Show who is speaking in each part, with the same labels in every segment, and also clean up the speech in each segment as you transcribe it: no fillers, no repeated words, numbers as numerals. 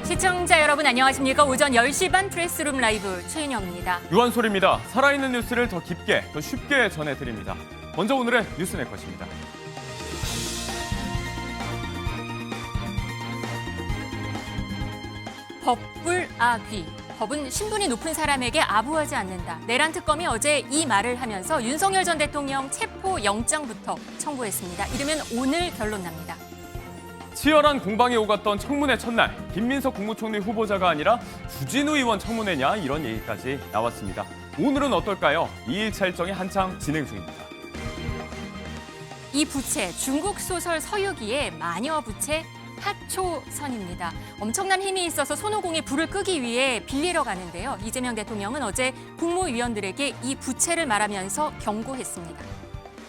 Speaker 1: 시청자 여러분 안녕하십니까? 오전 10시 반 프레스룸 라이브 최인영입니다.
Speaker 2: 유한솔입니다. 살아있는 뉴스를 더 깊게, 더 쉽게 전해드립니다. 먼저 오늘의 뉴스낼 것입니다.
Speaker 1: 법불아귀. 법은 신분이 높은 사람에게 아부하지 않는다. 내란 특검이 어제 이 말을 하면서 윤석열 전 대통령 체포 영장부터 청구했습니다. 이르면 오늘 결론 납니다.
Speaker 2: 치열한 공방이 오갔던 청문회 첫날, 김민석 국무총리 후보자가 아니라 주진우 의원 청문회냐 이런 얘기까지 나왔습니다. 오늘은 어떨까요? 2일차 일정이 한창 진행 중입니다.
Speaker 1: 이 부채, 중국 소설 서유기의 마녀 부채 하초선입니다. 엄청난 힘이 있어서 손오공이 불을 끄기 위해 빌리러 가는데요. 이재명 대통령은 어제 국무위원들에게 이 부채를 말하면서 경고했습니다.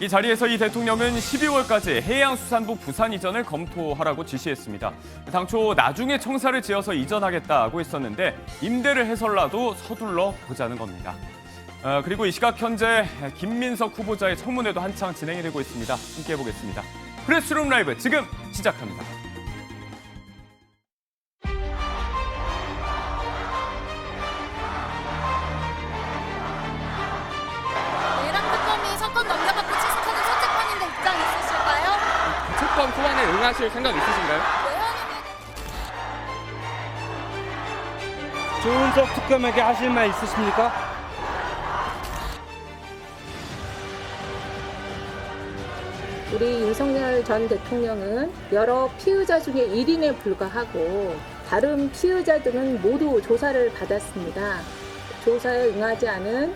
Speaker 2: 이 자리에서 이 대통령은 12월까지 해양수산부 부산 이전을 검토하라고 지시했습니다. 당초 나중에 청사를 지어서 이전하겠다고 했었는데 임대를 해설라도 서둘러 보자는 겁니다. 그리고 이 시각 현재 김민석 후보자의 청문회도 한창 진행이 되고 있습니다. 함께 해보겠습니다. 프레스룸 라이브 지금 시작합니다.
Speaker 3: 특검 소환에 응하실 생각 있으신가요?
Speaker 4: 조은석 특검에게 하실 말 있으십니까?
Speaker 5: 우리 윤석열 전 대통령은 여러 피의자 중에 1인에 불과하고 다른 피의자들은 모두 조사를 받았습니다. 조사에 응하지 않은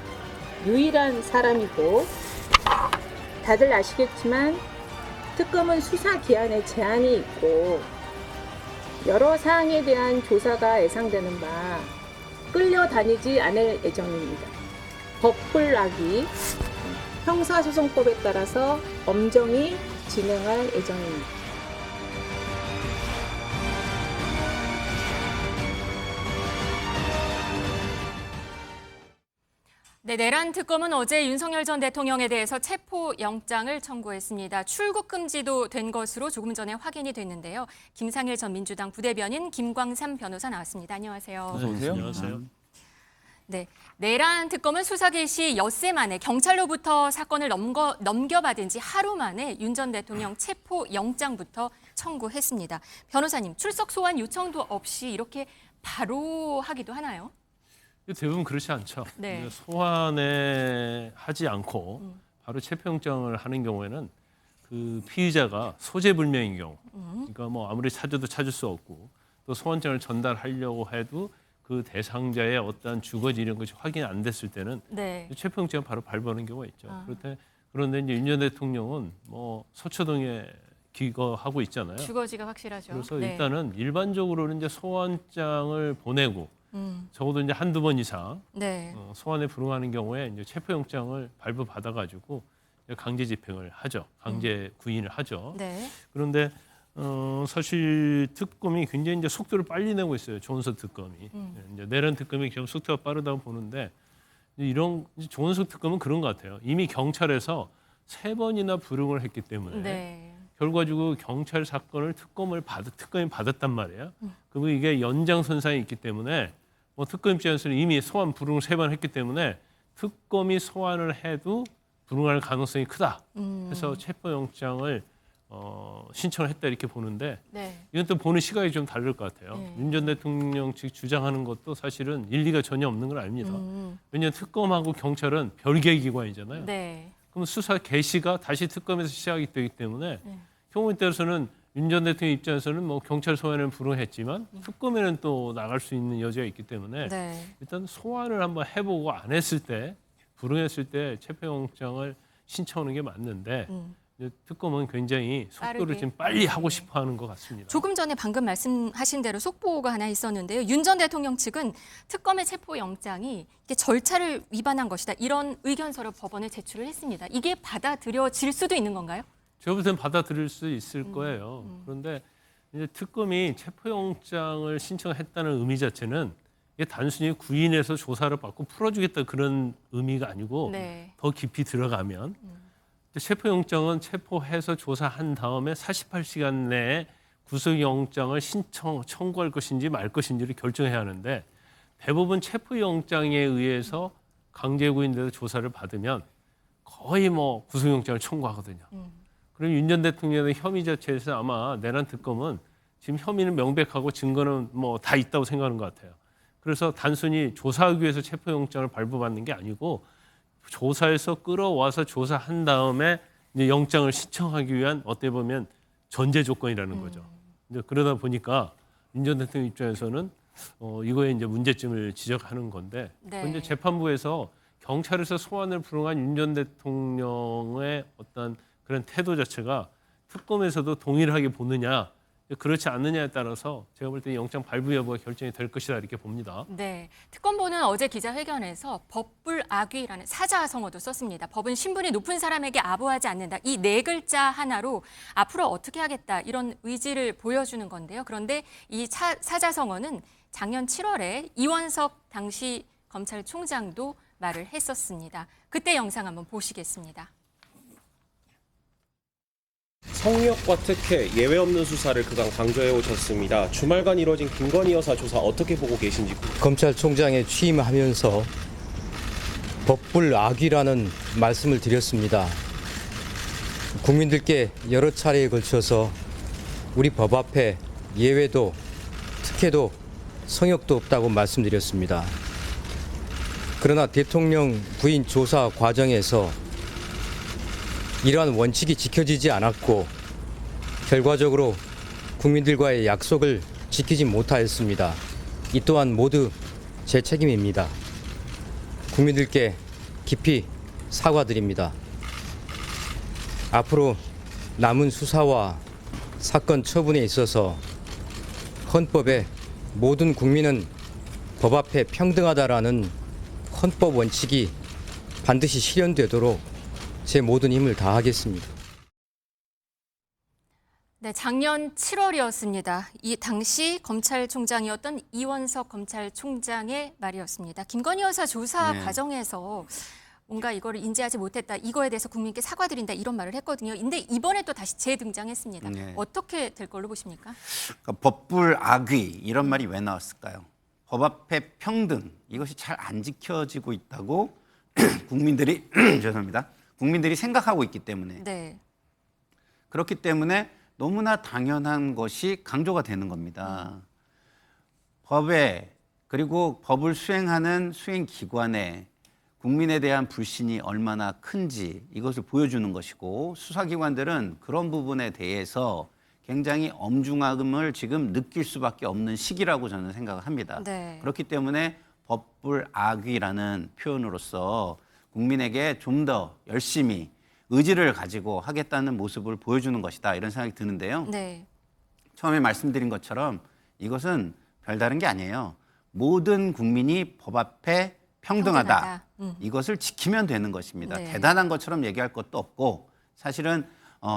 Speaker 5: 유일한 사람이고 다들 아시겠지만 특검은 수사 기한에 제한이 있고 여러 사항에 대한 조사가 예상되는 바 끌려다니지 않을 예정입니다. 법불아귀 형사소송법에 따라서 엄정히 진행할 예정입니다.
Speaker 1: 네, 내란 특검은 어제 윤석열 전 대통령에 대해서 체포 영장을 청구했습니다. 출국 금지도 된 것으로 조금 전에 확인이 됐는데요. 김상일 전 민주당 부대변인 김광삼 변호사 나왔습니다. 안녕하세요.
Speaker 2: 안녕하세요.
Speaker 1: 네, 내란 특검은 수사 개시 엿새 만에 경찰로부터 사건을 넘겨받은 지 하루 만에 윤 전 대통령 체포 영장부터 청구했습니다. 변호사님, 출석 소환 요청도 없이 이렇게 바로 하기도 하나요?
Speaker 6: 대부분 그렇지 않죠.
Speaker 1: 네.
Speaker 6: 소환에 하지 않고 바로 체포영장을 하는 경우에는 그 피의자가 소재불명인 경우, 그러니까 뭐 아무리 찾아도 찾을 수 없고 또 소환장을 전달하려고 해도 그 대상자의 어떠한 주거지 이런 것이 확인 안 됐을 때는
Speaker 1: 네.
Speaker 6: 체포영장을 바로 발부하는 경우가 있죠. 그런데 이제 윤 전 대통령은 뭐 서초동에 기거하고 있잖아요.
Speaker 1: 주거지가 확실하죠.
Speaker 6: 그래서
Speaker 1: 네.
Speaker 6: 일단은 일반적으로는 이제 소환장을 보내고 적어도 이제 한두 번 이상
Speaker 1: 네.
Speaker 6: 소환에 불응하는 경우에 이제 체포영장을 발부받아가지고 강제 집행을 하죠. 강제 구인을 하죠.
Speaker 1: 네.
Speaker 6: 그런데 사실 특검이 굉장히 이제 속도를 빨리 내고 있어요. 조은석 특검이. 이제 내란 특검이 좀 속도가 빠르다고 보는데 이런 조은석 특검은 그런 것 같아요. 이미 경찰에서 3번이나 불응을 했기 때문에
Speaker 1: 네.
Speaker 6: 결과적으로 경찰 사건을 특검이 받았단 말이에요. 그리고 이게 연장선상에 있기 때문에 뭐 특검 입장에서는 이미 소환 불응을 3번 했기 때문에 특검이 소환을 해도 불응할 가능성이 크다. 그래서 체포영장을 신청을 했다 이렇게 보는데
Speaker 1: 네.
Speaker 6: 이건 또 보는 시각이 좀 다를 것 같아요. 윤 전 대통령 측 주장하는 것도 사실은 일리가 전혀 없는 걸 압니다. 왜냐하면 특검하고 경찰은 별개의 기관이잖아요.
Speaker 1: 네.
Speaker 6: 그럼 수사 개시가 다시 특검에서 시작이 되기 때문에 경우에 따라서는 윤 전 대통령 입장에서는 뭐 경찰 소환에는 불응했지만 특검에는 또 나갈 수 있는 여지가 있기 때문에
Speaker 1: 네.
Speaker 6: 일단 소환을 한번 해보고 안 했을 때 불응했을 때 체포영장을 신청하는 게 맞는데 이제 특검은 굉장히 속도를
Speaker 1: 빠르게.
Speaker 6: 지금 빨리 하고 싶어하는 것 같습니다.
Speaker 1: 조금 전에 방금 말씀하신 대로 속보가 하나 있었는데요. 윤 전 대통령 측은 특검의 체포 영장이 이게 절차를 위반한 것이다. 이런 의견서를 법원에 제출을 했습니다. 이게 받아들여질 수도 있는 건가요?
Speaker 6: 제가 볼 때는 받아들일 수 있을 거예요. 그런데 이제 특검이 체포영장을 신청했다는 의미 자체는 이게 단순히 구인해서 조사를 받고 풀어주겠다 그런 의미가 아니고
Speaker 1: 네.
Speaker 6: 더 깊이 들어가면 체포영장은 체포해서 조사한 다음에 48시간 내에 구속영장을 청구할 것인지 말 것인지를 결정해야 하는데 대부분 체포영장에 의해서 강제구인돼서 조사를 받으면 거의 뭐 구속영장을 청구하거든요. 그럼 윤 전 대통령의 혐의 자체에서 아마 내란 특검은 지금 혐의는 명백하고 증거는 뭐 다 있다고 생각하는 것 같아요. 그래서 단순히 조사하기 위해서 체포영장을 발부받는 게 아니고 조사해서 끌어와서 조사한 다음에 이제 영장을 신청하기 위한 어떻게 보면 전제 조건이라는 거죠. 이제 그러다 보니까 윤 전 대통령 입장에서는 이거에 이제 문제점을 지적하는 건데,
Speaker 1: 네.
Speaker 6: 그런데 재판부에서 경찰에서 소환을 불응한 윤 전 대통령의 어떤 그런 태도 자체가 특검에서도 동일하게 보느냐, 그렇지 않느냐에 따라서 제가 볼 때 영장 발부 여부가 결정이 될 것이다 이렇게 봅니다.
Speaker 1: 네, 특검보는 어제 기자회견에서 법불악위라는 사자성어도 썼습니다. 법은 신분이 높은 사람에게 아부하지 않는다. 이 네 글자 하나로 앞으로 어떻게 하겠다 이런 의지를 보여주는 건데요. 그런데 이 사자성어는 작년 7월에 이원석 당시 검찰총장도 말을 했었습니다. 그때 영상 한번 보시겠습니다.
Speaker 7: 성역과 특혜, 예외 없는 수사를 그간 강조해 오셨습니다. 주말간 이뤄진 김건희 여사 조사 어떻게 보고 계신지.
Speaker 8: 검찰총장에 취임하면서 법불악위라는 말씀을 드렸습니다. 국민들께 여러 차례에 걸쳐서 우리 법 앞에 예외도 특혜도 성역도 없다고 말씀드렸습니다. 그러나 대통령 부인 조사 과정에서 이러한 원칙이 지켜지지 않았고 결과적으로 국민들과의 약속을 지키지 못하였습니다. 이 또한 모두 제 책임입니다. 국민들께 깊이 사과드립니다. 앞으로 남은 수사와 사건 처분에 있어서 헌법에 모든 국민은 법 앞에 평등하다라는 헌법 원칙이 반드시 실현되도록 제 모든 힘을 다하겠습니다.
Speaker 1: 네, 작년 7월이었습니다. 이 당시 검찰총장이었던 이원석 검찰총장의 말이었습니다. 김건희 여사 조사 과정에서 뭔가 이거를 인지하지 못했다. 이거에 대해서 국민께 사과드린다. 이런 말을 했거든요. 근데 이번에 또 다시 재등장했습니다. 어떻게 될 걸로 보십니까?
Speaker 9: 그러니까 법불악위 이런 말이 왜 나왔을까요? 법 앞에 평등 이것이 잘 안 지켜지고 있다고 국민들이 죄송합니다. 국민들이 생각하고 있기 때문에
Speaker 1: 네.
Speaker 9: 그렇기 때문에 너무나 당연한 것이 강조가 되는 겁니다. 법에 그리고 법을 수행하는 수행기관에 국민에 대한 불신이 얼마나 큰지 이것을 보여주는 것이고 수사기관들은 그런 부분에 대해서 굉장히 엄중함을 지금 느낄 수밖에 없는 시기라고 저는 생각을 합니다.
Speaker 1: 네.
Speaker 9: 그렇기 때문에 법불악위라는 표현으로서 국민에게 좀 더 열심히 의지를 가지고 하겠다는 모습을 보여주는 것이다 이런 생각이 드는데요.
Speaker 1: 네.
Speaker 9: 처음에 말씀드린 것처럼 이것은 별다른 게 아니에요. 모든 국민이 법 앞에 평등하다. 이것을 지키면 되는 것입니다.
Speaker 1: 네.
Speaker 9: 대단한 것처럼 얘기할 것도 없고 사실은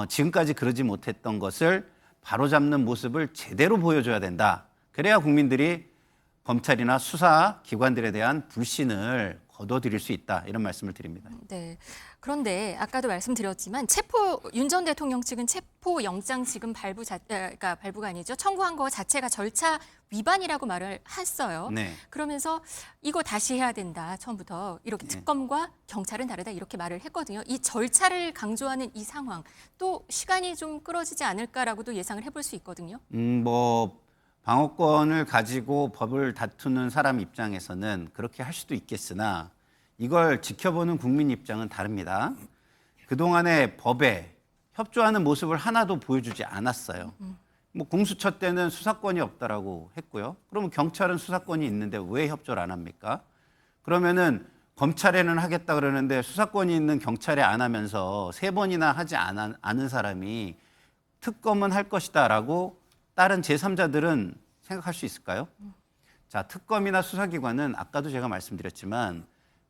Speaker 9: 지금까지 그러지 못했던 것을 바로잡는 모습을 제대로 보여줘야 된다. 그래야 국민들이 검찰이나 수사 기관들에 대한 불신을 거둬들일 수 있다 이런 말씀을 드립니다.
Speaker 1: 네. 그런데 아까도 말씀드렸지만 윤 전 대통령 측은 체포 영장 지금 그러니까 발부가 아니죠. 청구한 거 자체가 절차 위반이라고 말을 했어요.
Speaker 9: 네.
Speaker 1: 그러면서 이거 다시 해야 된다. 처음부터 이렇게 특검과 경찰은 다르다 이렇게 말을 했거든요. 이 절차를 강조하는 이 상황 또 시간이 좀 끌어지지 않을까라고도 예상을 해볼 수 있거든요.
Speaker 9: 뭐 방어권을 가지고 법을 다투는 사람 입장에서는 그렇게 할 수도 있겠으나 이걸 지켜보는 국민 입장은 다릅니다. 그동안의 법에 협조하는 모습을 하나도 보여주지 않았어요. 뭐 공수처 때는 수사권이 없다라고 했고요. 그러면 경찰은 수사권이 있는데 왜 협조를 안 합니까? 그러면은 검찰에는 하겠다 그러는데 수사권이 있는 경찰에 안 하면서 3번이나 하지 않은 사람이 특검은 할 것이다라고 다른 제3자들은 생각할 수 있을까요? 자, 특검이나 수사기관은 아까도 제가 말씀드렸지만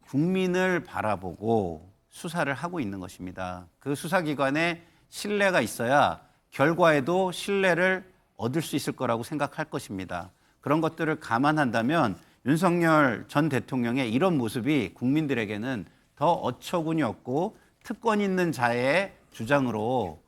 Speaker 9: 국민을 바라보고 수사를 하고 있는 것입니다. 그 수사기관에 신뢰가 있어야 결과에도 신뢰를 얻을 수 있을 거라고 생각할 것입니다. 그런 것들을 감안한다면 윤석열 전 대통령의 이런 모습이 국민들에게는 더 어처구니 없고 특권 있는 자의 주장으로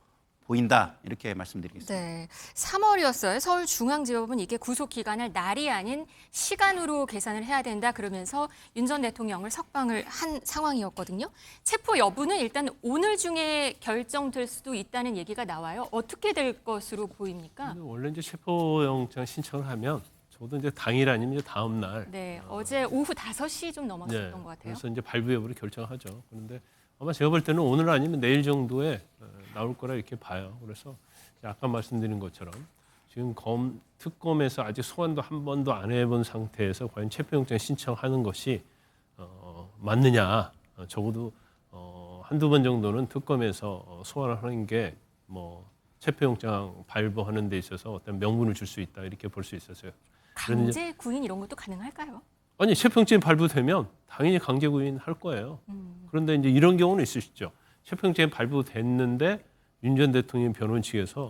Speaker 9: 보인다 이렇게 말씀드리겠습니다.
Speaker 1: 네, 3월이었어요. 서울중앙지법은 이게 구속 기간을 날이 아닌 시간으로 계산을 해야 된다 그러면서 윤 전 대통령을 석방을 한 상황이었거든요. 체포 여부는 일단 오늘 중에 결정될 수도 있다는 얘기가 나와요. 어떻게 될 것으로 보입니까?
Speaker 6: 원래 이제 체포영장 신청을 하면 저도 이제 당일 아니면 이제 다음 날.
Speaker 1: 네, 어제 오후 5시 좀 넘었었던 것 같아요.
Speaker 6: 그래서 이제 발부 여부를 결정하죠. 그런데 아마 제가 볼 때는 오늘 아니면 내일 정도에 나올 거라 이렇게 봐요. 그래서 아까 말씀드린 것처럼 지금 특검에서 아직 소환도 한 번도 안 해본 상태에서 과연 체포영장 신청하는 것이 맞느냐. 적어도 한두 번 정도는 특검에서 소환을 하는 게 뭐 체포영장 발부하는 데 있어서 어떤 명분을 줄 수 있다 이렇게 볼 수 있었어요.
Speaker 1: 강제 구인 이런 것도 가능할까요?
Speaker 6: 아니 체포영장이 발부되면 당연히 강제 구인할 거예요. 그런데 이제 이런 경우는 있을 수 있죠. 체포영장이 발부됐는데 윤 전 대통령 변호인 측에서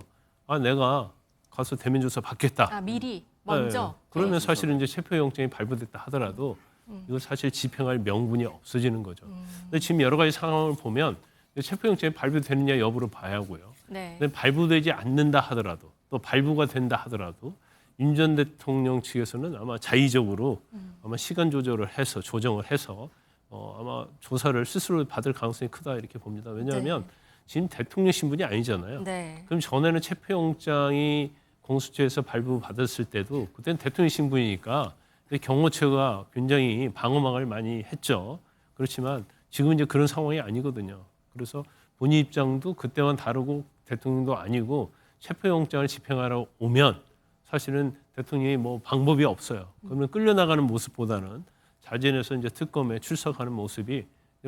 Speaker 6: 내가 가서 대면 조사 받겠다.
Speaker 1: 미리 먼저.
Speaker 6: 네. 그러면 사실은 이제 체포영장이 발부됐다 하더라도 이거 사실 집행할 명분이 없어지는 거죠. 근데 지금 여러 가지 상황을 보면 체포영장이 발부되느냐 여부를 봐야 하고요.
Speaker 1: 네.
Speaker 6: 근데 발부되지 않는다 하더라도 또 발부가 된다 하더라도 윤 전 대통령 측에서는 아마 자의적으로 아마 시간 조절을 해서 조정을 해서 아마 조사를 스스로 받을 가능성이 크다 이렇게 봅니다. 왜냐하면 지금 대통령 신분이 아니잖아요.
Speaker 1: 네.
Speaker 6: 그럼 전에는 체포영장이 공수처에서 발부 받았을 때도 그때는 대통령 신분이니까 경호처가 굉장히 방어막을 많이 했죠. 그렇지만 지금은 이제 그런 상황이 아니거든요. 그래서 본인 입장도 그때와는 다르고 대통령도 아니고 체포영장을 집행하러 오면 사실은 대통령이 뭐 방법이 없어요. 그러면 끌려나가는 모습보다는 자진해서 이제 특검에 출석하는 모습이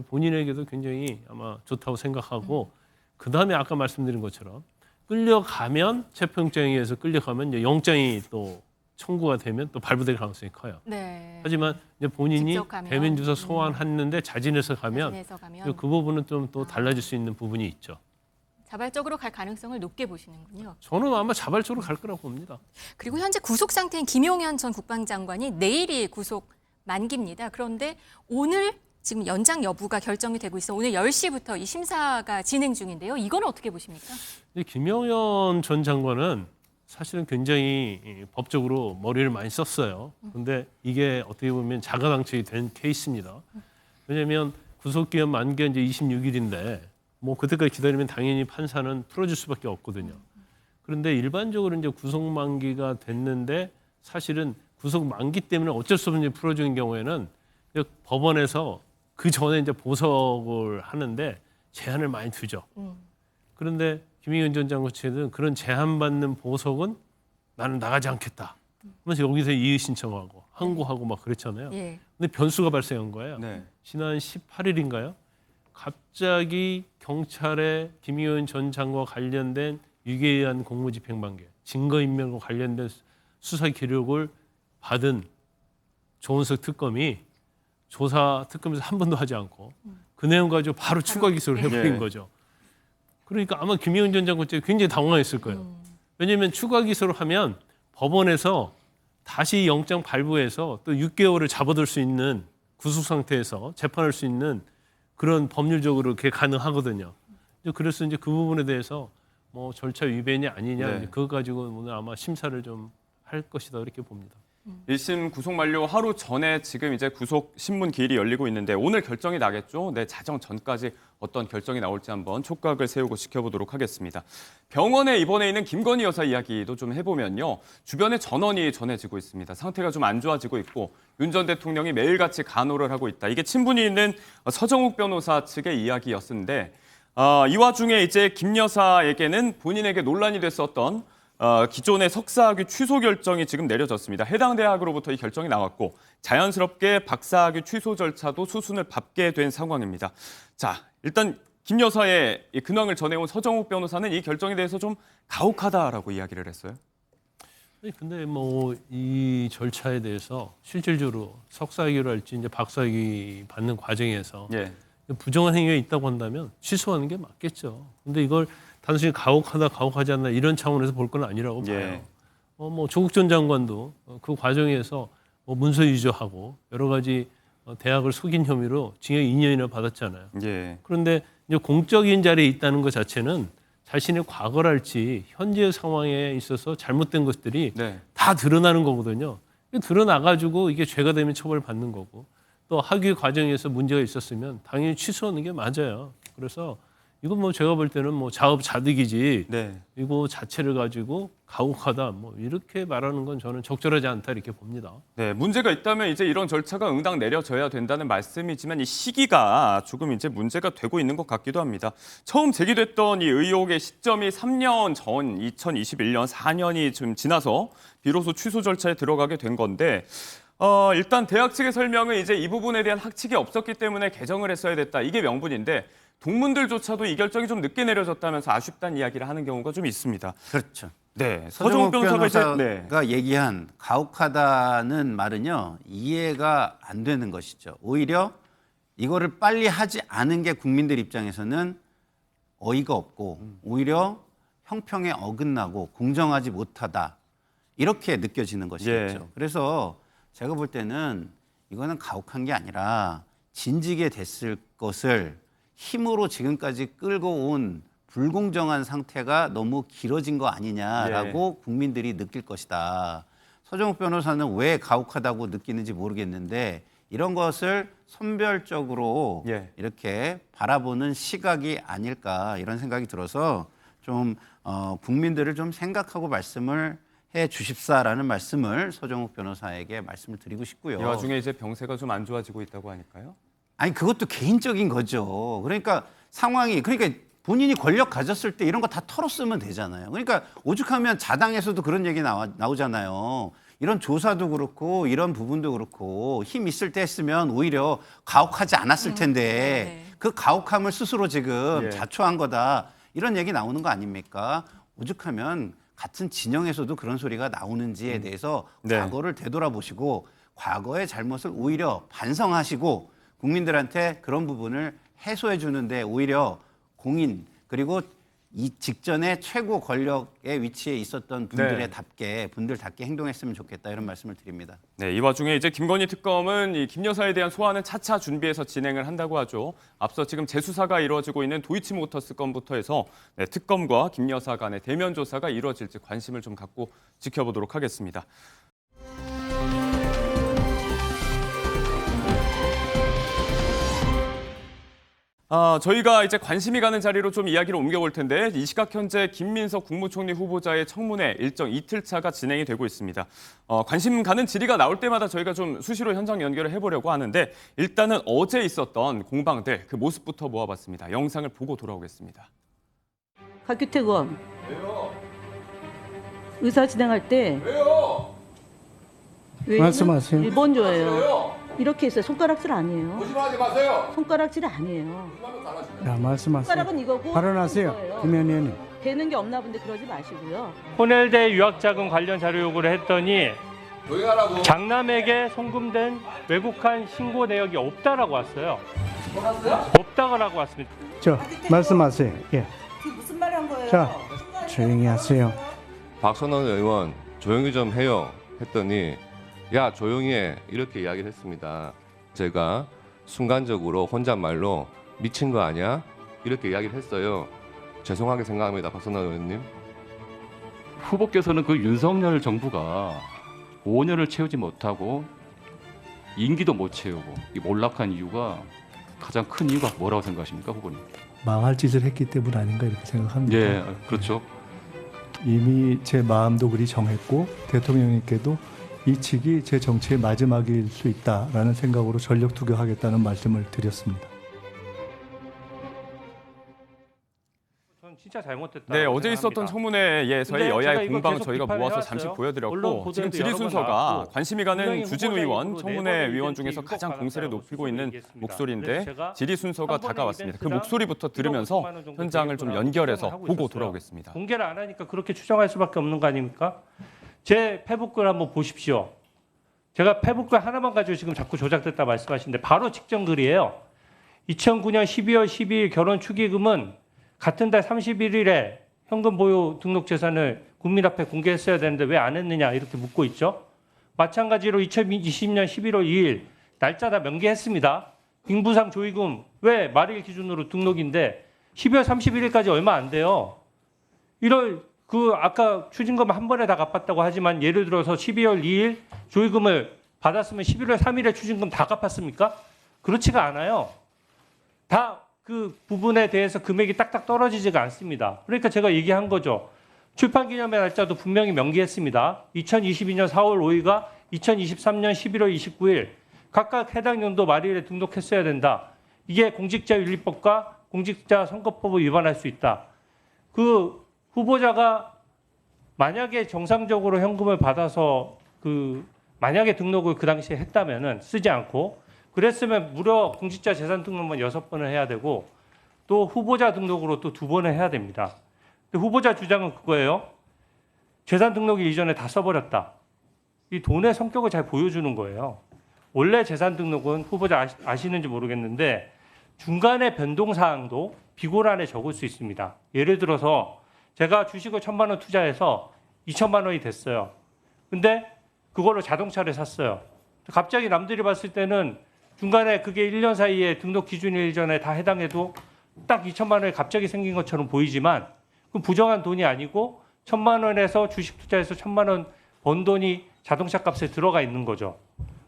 Speaker 6: 본인에게도 굉장히 아마 좋다고 생각하고 그 다음에 아까 말씀드린 것처럼 끌려가면 체포영장에 의해서 끌려가면 이제 영장이 또 청구가 되면 또 발부될 가능성이 커요.
Speaker 1: 네.
Speaker 6: 하지만 이제 본인이
Speaker 1: 직접 가면,
Speaker 6: 대면 조사 소환했는데 자진해서 가면
Speaker 1: 자진해서 가면
Speaker 6: 그 부분은 좀 또 달라질 수 있는 부분이 있죠.
Speaker 1: 자발적으로 갈 가능성을 높게 보시는군요.
Speaker 6: 저는 아마 자발적으로 갈 거라고 봅니다.
Speaker 1: 그리고 현재 구속 상태인 김용현 전 국방장관이 내일이 구속 만기입니다. 그런데 오늘 지금 연장 여부가 결정이 되고 있어 오늘 10시부터 이 심사가 진행 중인데요. 이건 어떻게 보십니까?
Speaker 6: 김용현 전 장관은 사실은 굉장히 법적으로 머리를 많이 썼어요. 그런데 이게 어떻게 보면 자가당착이 된 케이스입니다. 왜냐하면 구속기한 만기가 이제 26일인데 뭐 그때까지 기다리면 당연히 판사는 풀어줄 수밖에 없거든요. 그런데 일반적으로 이제 구속 만기가 됐는데 사실은 구속 만기 때문에 어쩔 수 없이 풀어주는 경우에는 법원에서 그 전에 이제 보석을 하는데 제한을 많이 두죠. 그런데 김용현 전 장관 측은 그런 제한받는 보석은 나는 나가지 않겠다. 그래서 여기서 이의 신청하고 항고하고 막 그랬잖아요.
Speaker 1: 예.
Speaker 6: 근데 변수가 발생한 거예요.
Speaker 2: 네.
Speaker 6: 지난 18일인가요? 갑자기 경찰에 김용현 전 장관과 관련된 유괴한 공무집행관계, 증거인멸과 관련된 수사 기록을 받은 조은석 특검이 조사 특검에서 한 번도 하지 않고 그 내용 가지고 바로 추가 기소를 해버린
Speaker 2: 예.
Speaker 6: 거죠. 그러니까 아마 김용현 전 장관 측이 굉장히 당황했을 거예요. 왜냐하면 추가 기소를 하면 법원에서 다시 영장 발부해서 또 6개월을 잡아둘 수 있는 구속 상태에서 재판할 수 있는 그런 법률적으로 그게 가능하거든요. 그래서 이제 그 부분에 대해서 뭐 절차 위반이 아니냐
Speaker 2: 네.
Speaker 6: 이제 그거 가지고 오늘 아마 심사를 좀 할 것이다 이렇게 봅니다.
Speaker 2: 1심 구속 만료 하루 전에 지금 이제 구속 신문 기일이 열리고 있는데 오늘 결정이 나겠죠. 네, 자정 전까지 어떤 결정이 나올지 한번 촉각을 세우고 지켜보도록 하겠습니다. 병원에 입원해 있는 김건희 여사 이야기도 좀 해보면요. 주변에 전원이 전해지고 있습니다. 상태가 좀 안 좋아지고 있고 윤 전 대통령이 매일같이 간호를 하고 있다. 이게 친분이 있는 서정욱 변호사 측의 이야기였는데 이 와중에 이제 김 여사에게는 본인에게 논란이 됐었던 기존의 석사학위 취소 결정이 지금 내려졌습니다. 해당 대학으로부터 이 결정이 나왔고 자연스럽게 박사학위 취소 절차도 수순을 밟게 된 상황입니다. 자, 일단 김 여사의 이 근황을 전해온 서정욱 변호사는 이 결정에 대해서 좀 가혹하다라고 이야기를 했어요.
Speaker 6: 근데 뭐 이 절차에 대해서 실질적으로 석사학위를 할지 이제 박사학위 받는 과정에서
Speaker 2: 예.
Speaker 6: 부정한 행위가 있다고 한다면 취소하는 게 맞겠죠. 근데 이걸 단순히 가혹하다, 가혹하지 않나 이런 차원에서 볼 건 아니라고 봐요.
Speaker 2: 예.
Speaker 6: 뭐 조국 전 장관도 그 과정에서 뭐 문서 위조하고 여러 가지 대학을 속인 혐의로 징역 2년이나 받았잖아요.
Speaker 2: 예.
Speaker 6: 그런데 이제 공적인 자리에 있다는 것 자체는 자신의 과거랄지 현재 상황에 있어서 잘못된 것들이
Speaker 2: 네.
Speaker 6: 다 드러나는 거거든요. 드러나가지고 이게 죄가 되면 처벌받는 거고 또 학위 과정에서 문제가 있었으면 당연히 취소하는 게 맞아요. 그래서 이건 뭐 제가 볼 때는 뭐 자업자득이지
Speaker 2: 네.
Speaker 6: 이거 자체를 가지고 가혹하다 뭐 이렇게 말하는 건 저는 적절하지 않다 이렇게 봅니다.
Speaker 2: 네, 문제가 있다면 이제 이런 절차가 응당 내려져야 된다는 말씀이지만 이 시기가 조금 이제 문제가 되고 있는 것 같기도 합니다. 처음 제기됐던 이 의혹의 시점이 3년 전 2021년 4년이 좀 지나서 비로소 취소 절차에 들어가게 된 건데 일단 대학 측의 설명은 이제 이 부분에 대한 학칙이 없었기 때문에 개정을 했어야 됐다. 이게 명분인데 동문들조차도 이 결정이 좀 늦게 내려졌다면서 아쉽다는 이야기를 하는 경우가 좀 있습니다.
Speaker 9: 그렇죠.
Speaker 2: 네,
Speaker 9: 서정욱
Speaker 2: 변호사가 이제
Speaker 9: 변호사가 얘기한 가혹하다는 말은요, 이해가 안 되는 것이죠. 오히려 이거를 빨리 하지 않은 게 국민들 입장에서는 어이가 없고 오히려 형평에 어긋나고 공정하지 못하다 이렇게 느껴지는 것이겠죠.
Speaker 2: 예.
Speaker 9: 그래서 제가 볼 때는 이거는 가혹한 게 아니라 진지게 됐을 것을 힘으로 지금까지 끌고 온 불공정한 상태가 너무 길어진 거 아니냐라고 국민들이 느낄 것이다. 서정욱 변호사는 왜 가혹하다고 느끼는지 모르겠는데 이런 것을 선별적으로 이렇게 바라보는 시각이 아닐까 이런 생각이 들어서 좀 국민들을 좀 생각하고 말씀을 해 주십사라는 말씀을 서정욱 변호사에게 말씀을 드리고 싶고요.
Speaker 2: 이 와중에 이제 병세가 좀 안 좋아지고 있다고 하니까요.
Speaker 9: 아니 그것도 개인적인 거죠. 그러니까 상황이 그러니까 본인이 권력 가졌을 때 이런 거 다 털었으면 되잖아요. 그러니까 오죽하면 자당에서도 그런 얘기 나오잖아요. 이런 조사도 그렇고 이런 부분도 그렇고 힘 있을 때 했으면 오히려 가혹하지 않았을 텐데 그 가혹함을 스스로 지금 자초한 거다. 이런 얘기 나오는 거 아닙니까? 오죽하면 같은 진영에서도 그런 소리가 나오는지에 대해서 과거를 되돌아보시고 과거의 잘못을 오히려 반성하시고 국민들한테 그런 부분을 해소해 주는데 오히려 공인 그리고 이 직전에 최고 권력의 위치에 있었던 분들답게 행동했으면 좋겠다 이런 말씀을 드립니다.
Speaker 2: 네, 이 와중에 이제 김건희 특검은 이 김 여사에 대한 소환은 차차 준비해서 진행을 한다고 하죠. 앞서 지금 재수사가 이루어지고 있는 도이치모터스 건부터 해서 특검과 김 여사 간의 대면 조사가 이루어질지 관심을 좀 갖고 지켜보도록 하겠습니다. 저희가 이제 관심이 가는 자리로 좀 이야기를 옮겨볼 텐데 이 시각 현재 김민석 국무총리 후보자의 청문회 일정 이틀차가 진행이 되고 있습니다. 관심 가는 질의가 나올 때마다 저희가 좀 수시로 현장 연결을 해보려고 하는데 일단은 어제 있었던 공방들 그 모습부터 모아봤습니다. 영상을 보고 돌아오겠습니다.
Speaker 10: 박규택 의원. 왜요? 의사 진행할 때.
Speaker 4: 왜요? 말씀하세요.
Speaker 10: 일본조예요. 이렇게 있어요. 손가락질 아니에요.
Speaker 4: 거짓말하지 마세요.
Speaker 10: 손가락질이 아니에요.
Speaker 4: 야, 말씀하세요.
Speaker 10: 손가락은 이거고.
Speaker 4: 발언하세요. 김 의원님.
Speaker 10: 되는 게 없나 본데 그러지 마시고요.
Speaker 11: 호넬대 유학자금 관련 자료 요구를 했더니
Speaker 4: 조용하라고.
Speaker 11: 장남에게 송금된 외국한 신고 내역이 없다라고 왔어요. 없다고 왔습니다.
Speaker 4: 말씀하세요. 예.
Speaker 10: 그게 무슨 말 한 거예요?
Speaker 4: 자, 조용히 하세요.
Speaker 12: 박선원 의원 조용히 좀 해요 했더니 야 조용히 해 이렇게 이야기를 했습니다. 제가 순간적으로 혼잣말로 미친 거 아니야? 이렇게 이야기를 했어요. 죄송하게 생각합니다. 박선원 의원님.
Speaker 13: 후보께서는 그 윤석열 정부가 5년을 채우지 못하고 임기도 못 채우고 이 몰락한 이유가 가장 큰 이유가 뭐라고 생각하십니까, 후보님?
Speaker 14: 망할 짓을 했기 때문 아닌가 이렇게 생각합니다.
Speaker 13: 예, 그렇죠.
Speaker 14: 이미 제 마음도 그리 정했고 대통령님께도 이 측이 제 정치의 마지막일 수 있다라는 생각으로 전력 투격하겠다는 말씀을 드렸습니다.
Speaker 11: 진짜 잘못됐다.
Speaker 2: 네, 어제 있었던 청문회에서의 여야의 공방 저희가 모아서 잠시 보여드렸고 지금 질의 순서가 관심이 가는 주진우 의원, 청문회 위원 중에서 가장 공세를 높이고 있는 목소리인데 질의 순서가 다가왔습니다. 그 목소리부터 들으면서 현장을 좀 연결해서 보고 돌아오겠습니다.
Speaker 11: 공개를 안 하니까 그렇게 추정할 수밖에 없는 거 아닙니까? 제 페북글 한번 보십시오. 제가 페북글 하나만 가지고 지금 자꾸 조작됐다 말씀하시는데 바로 직전 글이에요. 2009년 12월 12일 결혼 축의금은 같은 달 31일에 현금 보유 등록 재산을 국민 앞에 공개했어야 되는데 왜 안 했느냐 이렇게 묻고 있죠. 마찬가지로 2020년 11월 2일 날짜 다 명기했습니다. 빙부상 조의금 왜 말일 기준으로 등록인데 12월 31일까지 얼마 안 돼요. 아까 추징금 한 번에 다 갚았다고 하지만 예를 들어서 12월 2일 조의금을 받았으면 11월 3일에 추징금 다 갚았습니까? 그렇지가 않아요. 다 그 부분에 대해서 금액이 딱딱 떨어지지가 않습니다. 그러니까 제가 얘기한 거죠. 출판기념회 날짜도 분명히 명기했습니다. 2022년 4월 5일과 2023년 11월 29일 각각 해당 연도 말일에 등록했어야 된다. 이게 공직자윤리법과 공직자선거법을 위반할 수 있다. 그 후보자가 만약에 정상적으로 현금을 받아서 만약에 등록을 그 당시에 했다면은 쓰지 않고 그랬으면 무려 공직자 재산 등록만 6번을 해야 되고 또 후보자 등록으로 또 2번을 해야 됩니다. 근데 후보자 주장은 그거예요. 재산 등록일 이전에 다 써버렸다. 이 돈의 성격을 잘 보여주는 거예요. 원래 재산 등록은 후보자 아시는지 모르겠는데 중간에 변동사항도 비고란에 적을 수 있습니다. 예를 들어서 제가 주식을 1,000만 원 투자해서 2,000만 원이 됐어요. 근데 그걸로 자동차를 샀어요. 갑자기 남들이 봤을 때는 중간에 그게 1년 사이에 등록 기준일 전에 다 해당해도 딱 2,000만 원이 갑자기 생긴 것처럼 보이지만 그 부정한 돈이 아니고 1,000만 원에서 주식 투자해서 1,000만 원 번 돈이 자동차 값에 들어가 있는 거죠.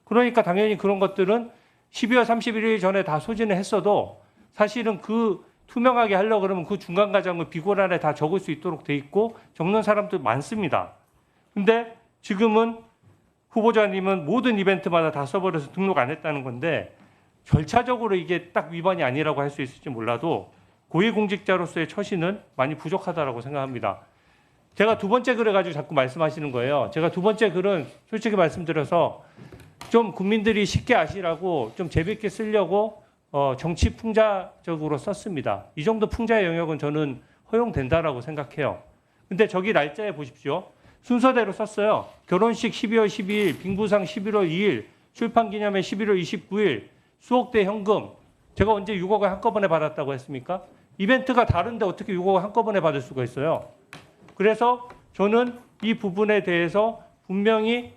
Speaker 11: 그러니까 당연히 그런 것들은 12월 31일 전에 다 소진을 했어도 사실은 그 투명하게 하려고 그러면 그 중간 과정을 비고란에 다 적을 수 있도록 돼 있고 적는 사람도 많습니다. 근데 지금은 후보자님은 모든 이벤트마다 다 써버려서 등록 안 했다는 건데 절차적으로 이게 딱 위반이 아니라고 할 수 있을지 몰라도 고위공직자로서의 처신은 많이 부족하다고 생각합니다. 제가 두 번째 글을 가지고 자꾸 말씀하시는 거예요. 제가 두 번째 글은 솔직히 말씀드려서 좀 국민들이 쉽게 아시라고 좀 재밌게 쓰려고 정치 풍자적으로 썼습니다. 이 정도 풍자의 영역은 저는 허용된다라고 생각해요. 근데 저기 날짜에 보십시오. 순서대로 썼어요. 결혼식 12월 12일, 빙부상 11월 2일, 출판기념회 11월 29일, 수억대 현금. 제가 언제 6억을 한꺼번에 받았다고 했습니까? 이벤트가 다른데 어떻게 6억을 한꺼번에 받을 수가 있어요? 그래서 저는 이 부분에 대해서 분명히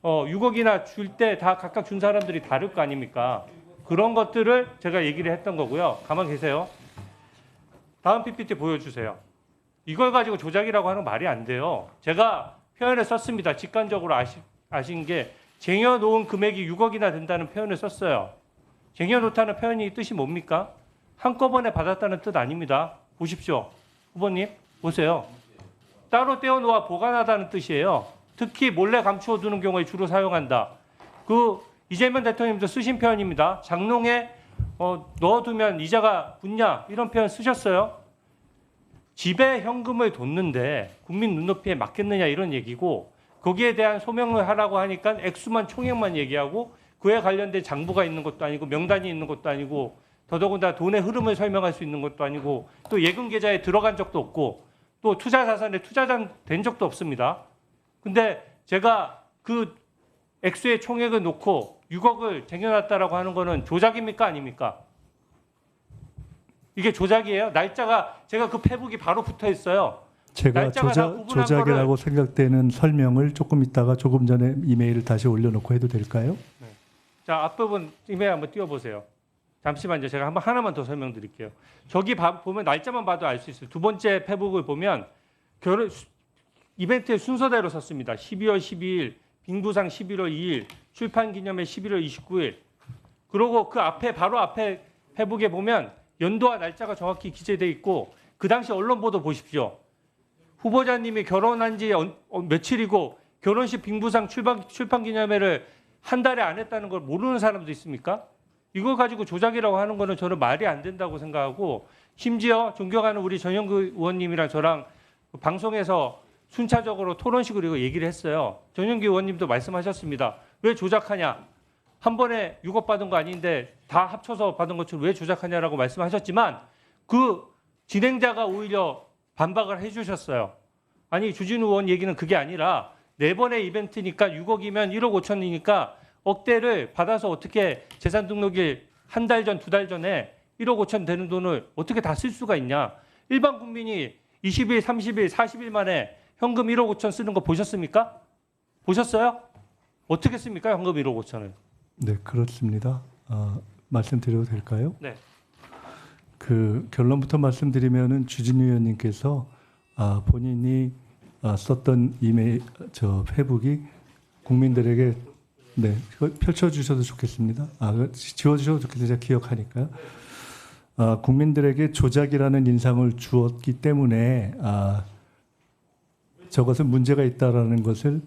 Speaker 11: 6억이나 줄 때 다 각각 준 사람들이 다를 거 아닙니까? 그런 것들을 제가 얘기를 했던 거고요. 가만 계세요. 다음 PPT 보여주세요. 이걸 가지고 조작이라고 하는 말이 안 돼요. 제가 표현을 썼습니다. 직관적으로 아신 게 쟁여놓은 금액이 6억이나 된다는 표현을 썼어요. 쟁여놓다는 표현이 뜻이 뭡니까? 한꺼번에 받았다는 뜻 아닙니다. 보십시오. 후보님 보세요. 따로 떼어놓아 보관하다는 뜻이에요. 특히 몰래 감추어두는 경우에 주로 사용한다. 이재명 대통령님도 쓰신 표현입니다. 장롱에 넣어두면 이자가 붙냐 이런 표현 쓰셨어요. 집에 현금을 뒀는데 국민 눈높이에 맞겠느냐 이런 얘기고 거기에 대한 소명을 하라고 하니까 액수만 총액만 얘기하고 그에 관련된 장부가 있는 것도 아니고 명단이 있는 것도 아니고 더더군다나 돈의 흐름을 설명할 수 있는 것도 아니고 또 예금 계좌에 들어간 적도 없고 또 투자 자산에 투자된 적도 없습니다. 근데 제가 그 액수의 총액을 놓고 6억을 쟁여놨다라고 하는 거는 조작입니까 아닙니까? 이게 조작이에요? 날짜가 제가 그 페북이 바로 붙어 있어요.
Speaker 14: 제가 조작이라고 생각되는 설명을 조금 전에 이메일을 다시 올려놓고 해도 될까요?
Speaker 11: 네. 자, 앞부분 이메일 한번 띄워보세요. 잠시만요. 제가 하나만 더 설명드릴게요. 저기 보면 날짜만 봐도 알 수 있어요. 두 번째 페북을 보면 이벤트의 순서대로 썼습니다. 12월 12일, 빙부상 11월 2일, 출판기념회 11월 29일. 그리고 그 앞에 바로 앞에 페북에 보면 연도와 날짜가 정확히 기재되어 있고 그 당시 언론 보도 보십시오. 후보자님이 결혼한 지 며칠이고 결혼식 빙부상 출판기념회를 한 달에 안 했다는 걸 모르는 사람도 있습니까? 이걸 가지고 조작이라고 하는 거는 저는 말이 안 된다고 생각하고 심지어 존경하는 우리 전영구 의원님이랑 저랑 방송에서 순차적으로 토론식으로 얘기를 했어요. 전영기 의원님도 말씀하셨습니다. 왜 조작하냐? 한 번에 6억 받은 거 아닌데 다 합쳐서 받은 것처럼 왜 조작하냐라고 말씀하셨지만 그 진행자가 오히려 반박을 해주셨어요. 아니 주진우 의원 얘기는 그게 아니라 4번의 이벤트니까 6억이면 1억 5천이니까 억대를 받아서 어떻게 재산 등록일 한 달 전, 2달 전에 1억 5천 되는 돈을 어떻게 다 쓸 수가 있냐? 일반 국민이 20일, 30일, 40일 만에 현금 1억 5천 쓰는 거 보셨습니까? 보셨어요? 어떻게 씁니까? 현금 1억 5천을.
Speaker 14: 네, 그렇습니다. 말씀드려도 될까요?
Speaker 11: 네.
Speaker 14: 결론부터 말씀드리면은 주진우 의원님께서 본인이 썼던 페북이 국민들에게 그거 펼쳐주셔도 좋겠습니다. 지워주셔도 좋겠어요. 제가 기억하니까요. 국민들에게 조작이라는 인상을 주었기 때문에 저것은 문제가 있다라는 것을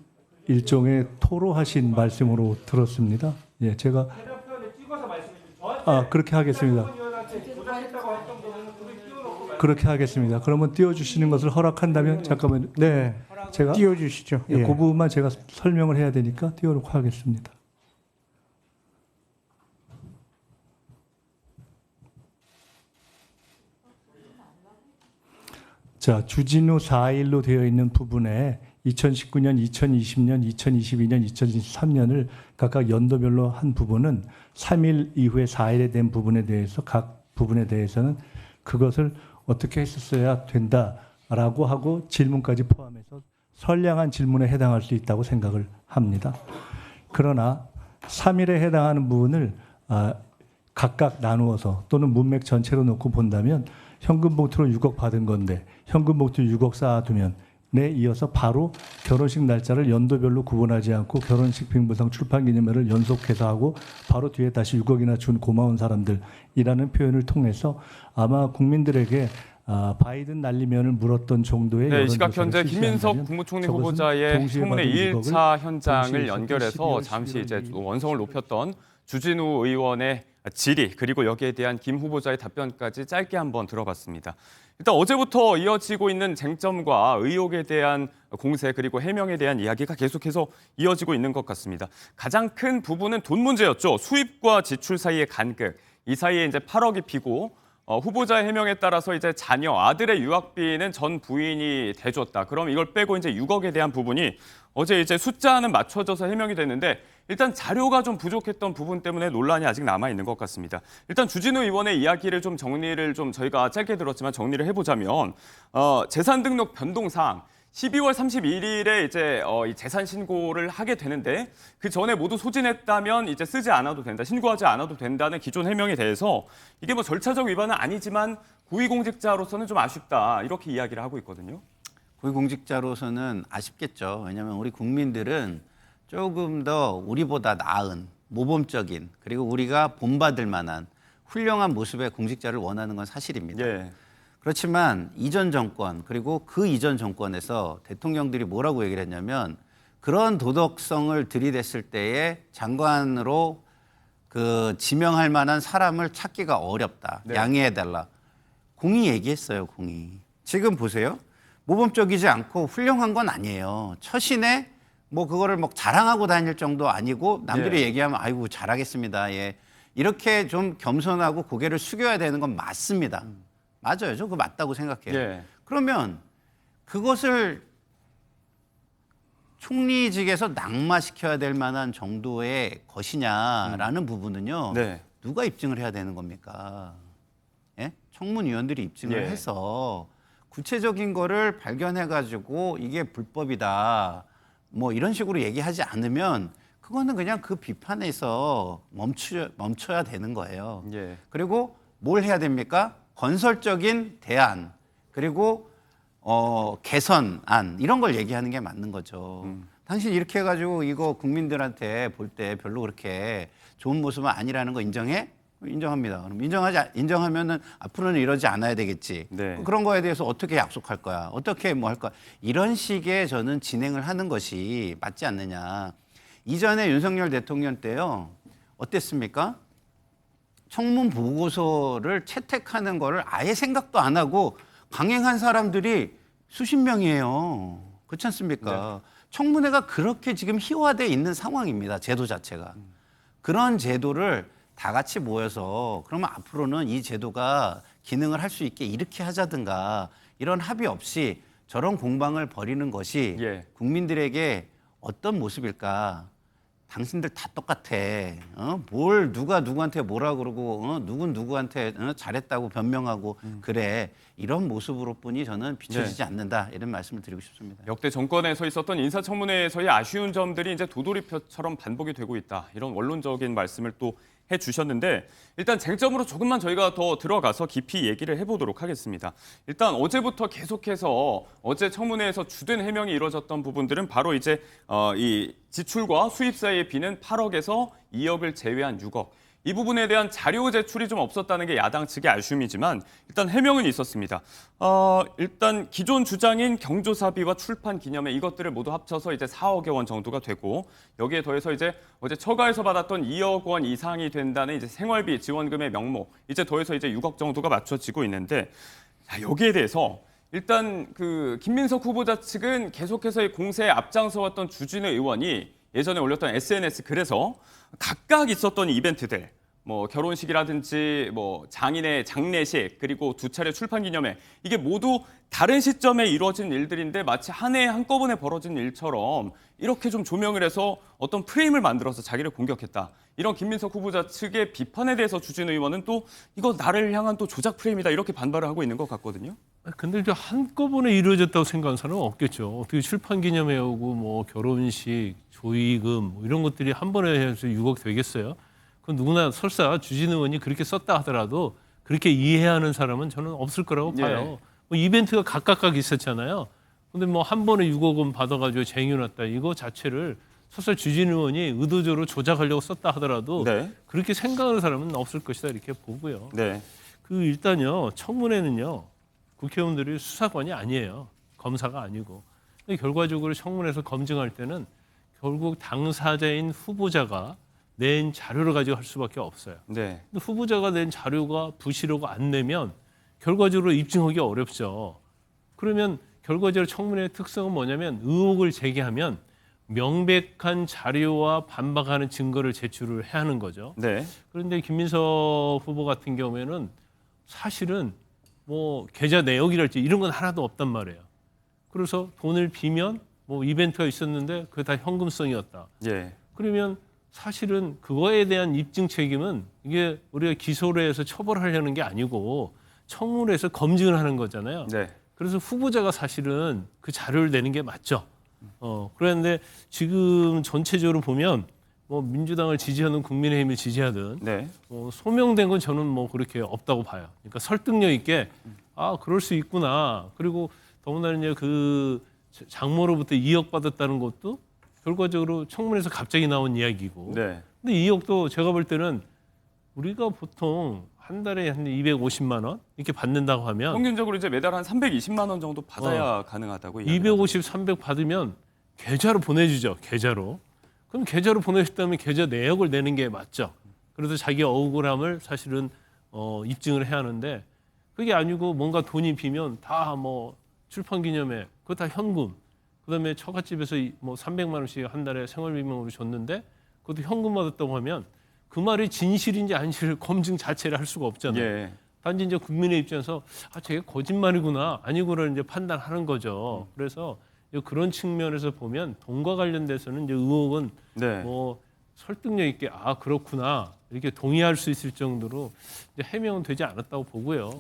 Speaker 14: 일종의 토로하신 말씀으로 들었습니다. 예, 제가 그렇게 하겠습니다. 그렇게 하겠습니다. 그러면 띄워주시는 것을 허락한다면 잠깐만요.
Speaker 4: 네,
Speaker 14: 제가
Speaker 4: 띄워주시죠.
Speaker 14: 예, 그 부분만 제가 설명을 해야 되니까 띄워놓고 하겠습니다. 자, 주진우 4일로 되어 있는 부분에 2019년, 2020년, 2022년, 2023년을 각각 연도별로 한 부분은 3일 이후에 4일에 된 부분에 대해서 각 부분에 대해서는 그것을 어떻게 했었어야 된다라고 하고 질문까지 포함해서 선량한 질문에 해당할 수 있다고 생각을 합니다. 그러나 3일에 해당하는 부분을 각각 나누어서 또는 문맥 전체로 놓고 본다면 현금 봉투로 6억 받은 건데 현금 봉투 6억 쌓아두면 이어서 바로 결혼식 날짜를 연도별로 구분하지 않고 결혼식 빙부상 출판기념회를 연속해서 하고 바로 뒤에 다시 6억이나 준 고마운 사람들이라는 표현을 통해서 아마 국민들에게 바이든 날리면을 물었던 정도의
Speaker 2: 네, 시각 현재 김민석 국무총리 후보자의 청문회 2일차 현장을 연결해서 잠시 이제 원성을 높였던 주진우 의원의 질의 그리고 여기에 대한 김 후보자의 답변까지 짧게 한번 들어봤습니다. 일단 어제부터 이어지고 있는 쟁점과 의혹에 대한 공세 그리고 해명에 대한 이야기가 계속해서 이어지고 있는 것 같습니다. 가장 큰 부분은 돈 문제였죠. 수입과 지출 사이의 간극. 이 사이에 이제 8억이 피고 후보자의 해명에 따라서 이제 자녀 아들의 유학비는 전 부인이 대줬다. 그럼 이걸 빼고 이제 6억에 대한 부분이 어제 이제 숫자는 맞춰져서 해명이 됐는데 일단 자료가 좀 부족했던 부분 때문에 논란이 아직 남아 있는 것 같습니다. 일단 주진우 의원의 이야기를 좀 정리를 저희가 짧게 들었지만 정리를 해보자면 재산 등록 변동사항 12월 31일에 이제 이 재산 신고를 하게 되는데 그 전에 모두 소진했다면 이제 쓰지 않아도 된다, 신고하지 않아도 된다는 기존 해명에 대해서 이게 뭐 절차적 위반은 아니지만 고위공직자로서는 좀 아쉽다 이렇게 이야기를 하고 있거든요.
Speaker 9: 고위공직자로서는 아쉽겠죠. 왜냐하면 우리 국민들은 조금 더 우리보다 나은 모범적인 그리고 우리가 본받을 만한 훌륭한 모습의 공직자를 원하는 건 사실입니다.
Speaker 2: 예.
Speaker 9: 그렇지만 이전 정권 그리고 그 이전 정권에서 대통령들이 뭐라고 얘기를 했냐면 그런 도덕성을 들이댔을 때에 장관으로 지명할 만한 사람을 찾기가 어렵다.
Speaker 2: 네.
Speaker 9: 양해해달라. 공이 얘기했어요. 공이. 지금 보세요. 모범적이지 않고 훌륭한 건 아니에요. 처신에 뭐 그거를 막 자랑하고 다닐 정도 아니고 남들이 얘기하면 아이고 잘하겠습니다. 예. 이렇게 좀 겸손하고 고개를 숙여야 되는 건 맞습니다. 맞아요. 저 그거 맞다고 생각해요.
Speaker 2: 예.
Speaker 9: 그러면 그것을 총리직에서 낙마시켜야 될 만한 정도의 것이냐라는 부분은요.
Speaker 2: 네.
Speaker 9: 누가 입증을 해야 되는 겁니까? 예? 청문위원들이 입증을
Speaker 2: 예.
Speaker 9: 해서 구체적인 거를 발견해가지고 이게 불법이다. 뭐 이런 식으로 얘기하지 않으면 그거는 그냥 그 비판에서 멈춰야 되는 거예요.
Speaker 2: 예.
Speaker 9: 그리고 뭘 해야 됩니까? 건설적인 대안 그리고 개선안 이런 걸 얘기하는 게 맞는 거죠. 당신 이렇게 해가지고 이거 국민들한테 볼 때 별로 그렇게 좋은 모습은 아니라는 거 인정해? 인정합니다. 그럼 인정하면은 앞으로는 이러지 않아야 되겠지.
Speaker 2: 네.
Speaker 9: 그런 거에 대해서 어떻게 약속할 거야? 어떻게 뭐 할 거야? 이런 식의 저는 진행을 하는 것이 맞지 않느냐. 이전에 윤석열 대통령 때요. 어땠습니까? 청문 보고서를 채택하는 거를 아예 생각도 안 하고 강행한 사람들이 수십 명이에요. 그렇지 않습니까? 네. 청문회가 그렇게 지금 희화되어 있는 상황입니다. 제도 자체가. 그런 제도를 다 같이 모여서 그러면 앞으로는 이 제도가 기능을 할 수 있게 이렇게 하자든가 이런 합의 없이 저런 공방을 벌이는 것이 국민들에게 어떤 모습일까? 당신들 다 똑같아. 뭘 누가 누구한테 뭐라 그러고 누군 누구한테 잘했다고 변명하고 그래. 이런 모습으로 뿐이 저는 비춰지지 않는다. 이런 말씀을 드리고 싶습니다.
Speaker 2: 역대 정권에서 있었던 인사청문회에서의 아쉬운 점들이 이제 도돌이표처럼 반복이 되고 있다. 이런 원론적인 말씀을 또 주셨는데 일단 쟁점으로 조금만 저희가 더 들어가서 깊이 얘기를 해보도록 하겠습니다. 일단 어제부터 계속해서 어제 청문회에서 주된 해명이 이루어졌던 부분들은 바로 이제 이 지출과 수입 사이의 비는 8억에서 2억을 제외한 6억. 이 부분에 대한 자료 제출이 좀 없었다는 게 야당 측의 아쉬움이지만 일단 해명은 있었습니다. 일단 기존 주장인 경조사비와 출판 기념회 이것들을 모두 합쳐서 이제 4억여 원 정도가 되고 여기에 더해서 이제 어제 처가에서 받았던 2억 원 이상이 된다는 이제 생활비 지원금의 명목 이제 더해서 이제 6억 정도가 맞춰지고 있는데 여기에 대해서 일단 그 김민석 후보자 측은 계속해서 이 공세에 앞장서왔던 주진우 의원이 예전에 올렸던 SNS 글에서 각각 있었던 이벤트들, 뭐 결혼식이라든지 뭐 장인의 장례식 그리고 2차례 출판 기념회 이게 모두 다른 시점에 이루어진 일들인데 마치 한 해에 한꺼번에 벌어진 일처럼 이렇게 좀 조명을 해서 어떤 프레임을 만들어서 자기를 공격했다. 이런 김민석 후보자 측의 비판에 대해서 주진우 의원은 또 이거 나를 향한 또 조작 프레임이다 이렇게 반발을 하고 있는 것 같거든요.
Speaker 6: 근데 이제 한꺼번에 이루어졌다고 생각하는 사람은 없겠죠. 어떻게 출판 기념회 오고 뭐 결혼식, 조의금 뭐 이런 것들이 한 번에 해서 6억 되겠어요? 그건 누구나 설사 주진우 의원이 그렇게 썼다 하더라도 그렇게 이해하는 사람은 저는 없을 거라고 봐요. 뭐 이벤트가 각각 있었잖아요. 근데 뭐 한 번에 6억 원 받아가지고 쟁여놨다 이거 자체를 설사 주진우 의원이 의도적으로 조작하려고 썼다 하더라도 그렇게 생각하는 사람은 없을 것이다 이렇게 보고요. 그 일단요 청문회는요 국회의원들이 수사관이 아니에요. 검사가 아니고. 근데 결과적으로 청문회에서 검증할 때는 결국 당사자인 후보자가 낸 자료를 가지고 할 수밖에 없어요. 근데 후보자가 낸 자료가 부실하고 안 내면 결과적으로 입증하기 어렵죠. 그러면 결과적으로 청문회의 특성은 뭐냐면 의혹을 제기하면 명백한 자료와 반박하는 증거를 제출을 해야 하는 거죠. 그런데 김민석 후보 같은 경우에는 사실은 뭐 계좌 내역이랄지 이런 건 하나도 없단 말이에요. 그래서 돈을 비면 뭐 이벤트가 있었는데 그게 다 현금성이었다. 그러면 사실은 그거에 대한 입증 책임은 이게 우리가 기소를 해서 처벌하려는 게 아니고 청문회에서 검증을 하는 거잖아요. 그래서 후보자가 사실은 그 자료를 내는 게 맞죠. 그런데 지금 전체적으로 보면 뭐 민주당을 지지하든 국민의힘을 지지하든 소명된 건 저는 뭐 그렇게 없다고 봐요. 그러니까 설득력 있게 아 그럴 수 있구나. 그리고 더군다나 이제 그 장모로부터 2억 받았다는 것도 결과적으로 청문회에서 갑자기 나온 이야기고. 근데 2억도 제가 볼 때는 우리가 보통 한 달에 한 250만 원 이렇게 받는다고 하면
Speaker 2: 평균적으로 이제 매달 한 320만 원 정도 받아야 가능하다고.
Speaker 6: 250, 300 받으면 계좌로 보내주죠. 계좌로. 그럼 계좌로 보내셨다면 계좌 내역을 내는 게 맞죠. 그래서 자기 억울함을 사실은 입증을 해야 하는데 그게 아니고 뭔가 돈이 비면 다 뭐 출판기념회 그거 다 현금. 그다음에 처갓집에서 뭐 300만 원씩 한 달에 생활비명으로 줬는데 그것도 현금 받았다고 하면 그 말이 진실인지 아닌지를 검증 자체를 할 수가 없잖아요. 단지 이제 국민의 입장에서 아 저게 거짓말이구나 아니구나 이제 판단하는 거죠. 그래서 그런 측면에서 보면 돈과 관련돼서는 이제 의혹은 뭐 설득력 있게 아 그렇구나 이렇게 동의할 수 있을 정도로 이제 해명은 되지 않았다고 보고요.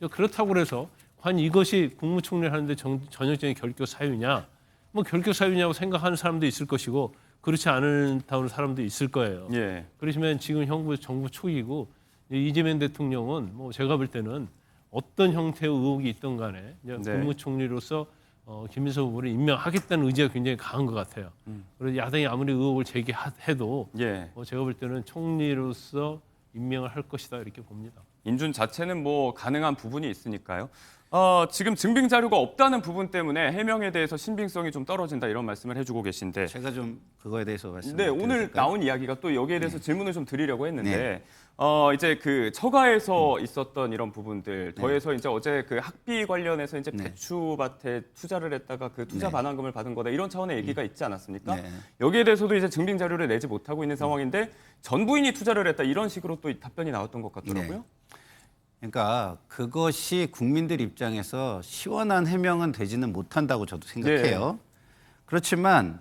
Speaker 6: 그렇다고 해서 과연 이것이 국무총리를 하는데 전형적인 결격 사유냐? 뭐 결격 사유냐고 생각하는 사람도 있을 것이고 그렇지 않다는 사람도 있을 거예요. 그러시면 지금 정부 초기고 이재명 대통령은 뭐 제가 볼 때는 어떤 형태의 의혹이 있든 간에 국무총리로서 김민석 후보를 임명하겠다는 의지가 굉장히 강한 것 같아요. 그래서 야당이 아무리 의혹을 제기해도 제가 볼 때는 총리로서 임명을 할 것이다 이렇게 봅니다.
Speaker 2: 인준 자체는 뭐 가능한 부분이 있으니까요. 지금 증빙 자료가 없다는 부분 때문에 해명에 대해서 신빙성이 좀 떨어진다 이런 말씀을 해주고 계신데
Speaker 9: 제가 좀 그거에 대해서 말씀을
Speaker 2: 오늘 나온 이야기가 또 여기에 대해서 질문을 좀 드리려고 했는데 이제 그 처가에서 있었던 이런 부분들 더해서 이제 어제 그 학비 관련해서 이제 배추밭에 투자를 했다가 그 투자 반환금을 받은 거다 이런 차원의 얘기가 있지 않았습니까? 여기에 대해서도 이제 증빙 자료를 내지 못하고 있는 상황인데 전 부인이 투자를 했다 이런 식으로 또 답변이 나왔던 것 같더라고요.
Speaker 9: 그러니까 그것이 국민들 입장에서 시원한 해명은 되지는 못한다고 저도 생각해요. 그렇지만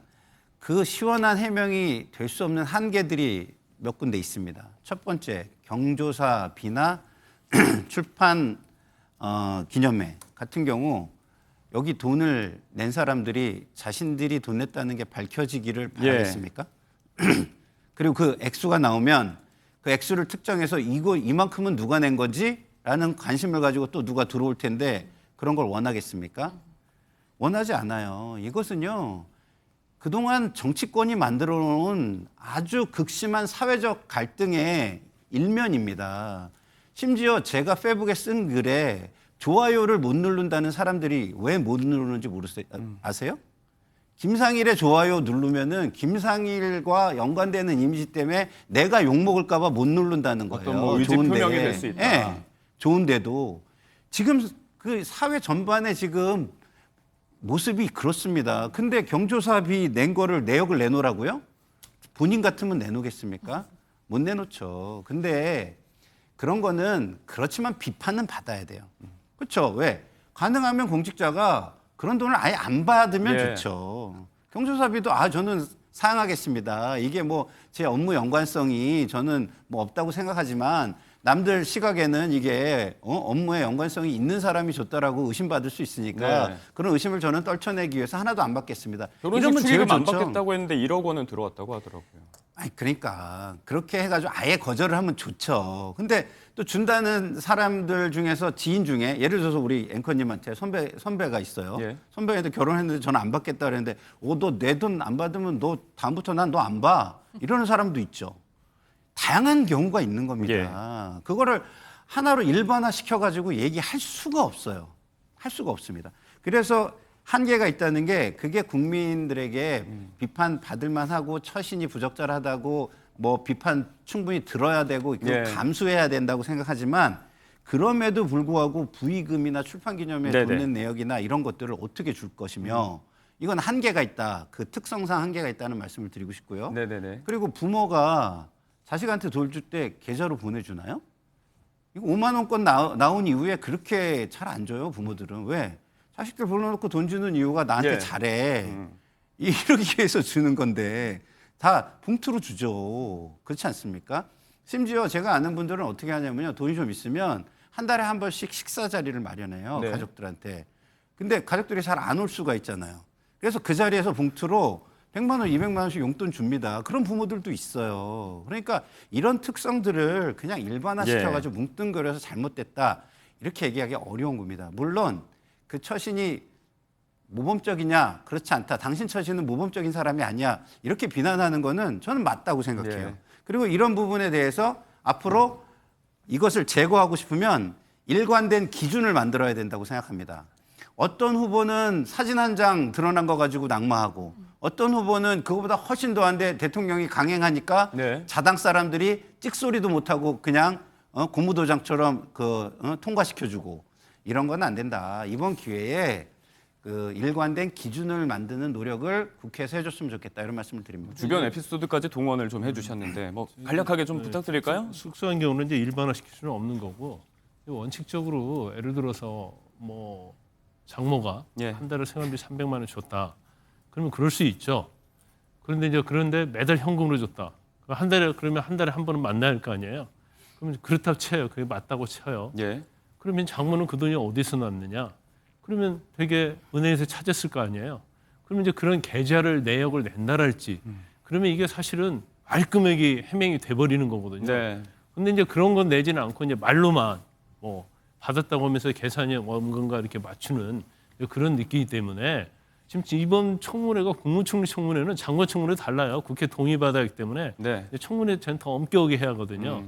Speaker 9: 그 시원한 해명이 될 수 없는 한계들이 몇 군데 있습니다. 첫 번째, 경조사비나 출판 기념회 같은 경우 여기 돈을 낸 사람들이 자신들이 돈 냈다는 게 밝혀지기를 바라겠습니까? 그리고 그 액수가 나오면 그 그 액수를 특정해서 이만큼은 누가 낸 건지 라는 관심을 가지고 또 누가 들어올 텐데 그런 걸 원하겠습니까? 원하지 않아요. 이것은요. 그동안 정치권이 만들어 놓은 아주 극심한 사회적 갈등의 일면입니다. 심지어 제가 페북에 쓴 글에 좋아요를 못 누른다는 사람들이 왜 못 누르는지 아세요? 김상일의 좋아요 누르면은 김상일과 연관되는 이미지 때문에 내가 욕먹을까 봐 못 누른다는 거예요.
Speaker 2: 어떤 뭐 의지 표명이 될 수 있다.
Speaker 9: 네, 좋은데도 지금 그 사회 전반에 지금 모습이 그렇습니다. 근데 경조사비 낸 거를 내역을 내놓으라고요? 본인 같으면 내놓겠습니까? 못 내놓죠. 근데 그런 거는 그렇지만 비판은 받아야 돼요. 그렇죠? 왜? 가능하면 공직자가 그런 돈을 아예 안 받으면
Speaker 2: 예.
Speaker 9: 좋죠. 경조사비도 저는 사양하겠습니다. 이게 뭐 제 업무 연관성이 저는 뭐 없다고 생각하지만 남들 시각에는 이게 업무에 연관성이 있는 사람이 줬다라고 의심받을 수 있으니까
Speaker 2: 네.
Speaker 9: 그런 의심을 저는 떨쳐내기 위해서 하나도 안 받겠습니다.
Speaker 2: 결혼식
Speaker 9: 이러면 제일
Speaker 2: 축의금 안
Speaker 9: 좋죠.
Speaker 2: 받겠다고 했는데 1억 원은 들어왔다고 하더라고요.
Speaker 9: 아니 그러니까 그렇게 해가지고 아예 거절을 하면 좋죠. 근데 또 준다는 사람들 중에서 지인 중에 예를 들어서 우리 앵커님한테 선배가 있어요.
Speaker 2: 예.
Speaker 9: 선배한테 결혼했는데 저는 안 받겠다 그랬는데 너 내 돈 안 받으면 너 다음부터 난 너 안 봐. 이러는 사람도 있죠. 다양한 경우가 있는 겁니다. 그거를 하나로 일반화 시켜가지고 얘기할 수가 없어요. 할 수가 없습니다. 그래서 한계가 있다는 게 그게 국민들에게 비판 받을 만하고 처신이 부적절하다고 뭐 비판 충분히 들어야 되고
Speaker 2: 예.
Speaker 9: 감수해야 된다고 생각하지만 그럼에도 불구하고 부의금이나 출판기념회
Speaker 2: 네네.
Speaker 9: 돈 낸 내역이나 이런 것들을 어떻게 줄 것이며 이건 한계가 있다. 그 특성상 한계가 있다는 말씀을 드리고 싶고요.
Speaker 2: 네네네.
Speaker 9: 그리고 부모가 자식한테 돈 줄 때 계좌로 보내주나요? 이거 5만 원권 나온 이후에 그렇게 잘 안 줘요, 부모들은. 왜? 자식들 불러놓고 돈 주는 이유가 나한테
Speaker 2: 예.
Speaker 9: 잘해. 이러기 위해서 주는 건데 다 봉투로 주죠. 그렇지 않습니까? 심지어 제가 아는 분들은 어떻게 하냐면요. 돈이 좀 있으면 한 달에 한 번씩 식사 자리를 마련해요.
Speaker 2: 네.
Speaker 9: 가족들한테. 근데 가족들이 잘 안 올 수가 있잖아요. 그래서 그 자리에서 봉투로 100만 원, 200만 원씩 용돈 줍니다. 그런 부모들도 있어요. 그러니까 이런 특성들을 그냥 일반화시켜가지고 뭉뚱그려서 잘못됐다. 이렇게 얘기하기 어려운 겁니다. 물론 그 처신이 모범적이냐 그렇지 않다. 당신 처신은 모범적인 사람이 아니야. 이렇게 비난하는 거는 저는 맞다고 생각해요. 그리고 이런 부분에 대해서 앞으로 이것을 제거하고 싶으면 일관된 기준을 만들어야 된다고 생각합니다. 어떤 후보는 사진 한 장 드러난 거 가지고 낙마하고 어떤 후보는 그거보다 훨씬 더한데 대통령이 강행하니까 자당 사람들이 찍소리도 못하고 그냥 고무도장처럼 통과시켜주고 이런 건 안 된다. 이번 기회에 그 일관된 기준을 만드는 노력을 국회에서 해줬으면 좋겠다 이런 말씀을 드립니다.
Speaker 2: 주변 에피소드까지 동원을 좀 해주셨는데 뭐 간략하게 좀 부탁드릴까요?
Speaker 6: 숙소한 경우는 이제 일반화시킬 수는 없는 거고 원칙적으로 예를 들어서 뭐 장모가 한 달에 생활비 300만 원 줬다. 그러면 그럴 수 있죠. 그런데 매달 현금으로 줬다. 그러면 한 달에 한 번은 만나야 할 거 아니에요. 그러면 그렇다고 쳐요. 그게 맞다고 쳐요. 그러면 장모는 그 돈이 어디서 났느냐? 그러면 되게 은행에서 찾았을 거 아니에요. 그러면 이제 그런 계좌를 내역을 낸다랄지. 그러면 이게 사실은 알금액이 해명이 돼버리는 거거든요. 근데 이제 그런 건 내지는 않고 이제 말로만 뭐 받았다고 하면서 계산이 원금과 이렇게 맞추는 그런 느낌이기 때문에 지금 이번 청문회가 국무총리 청문회는 장관 청문회 달라요. 국회 동의받아야 하기 때문에 청문회 전 더 엄격하게 해야 하거든요.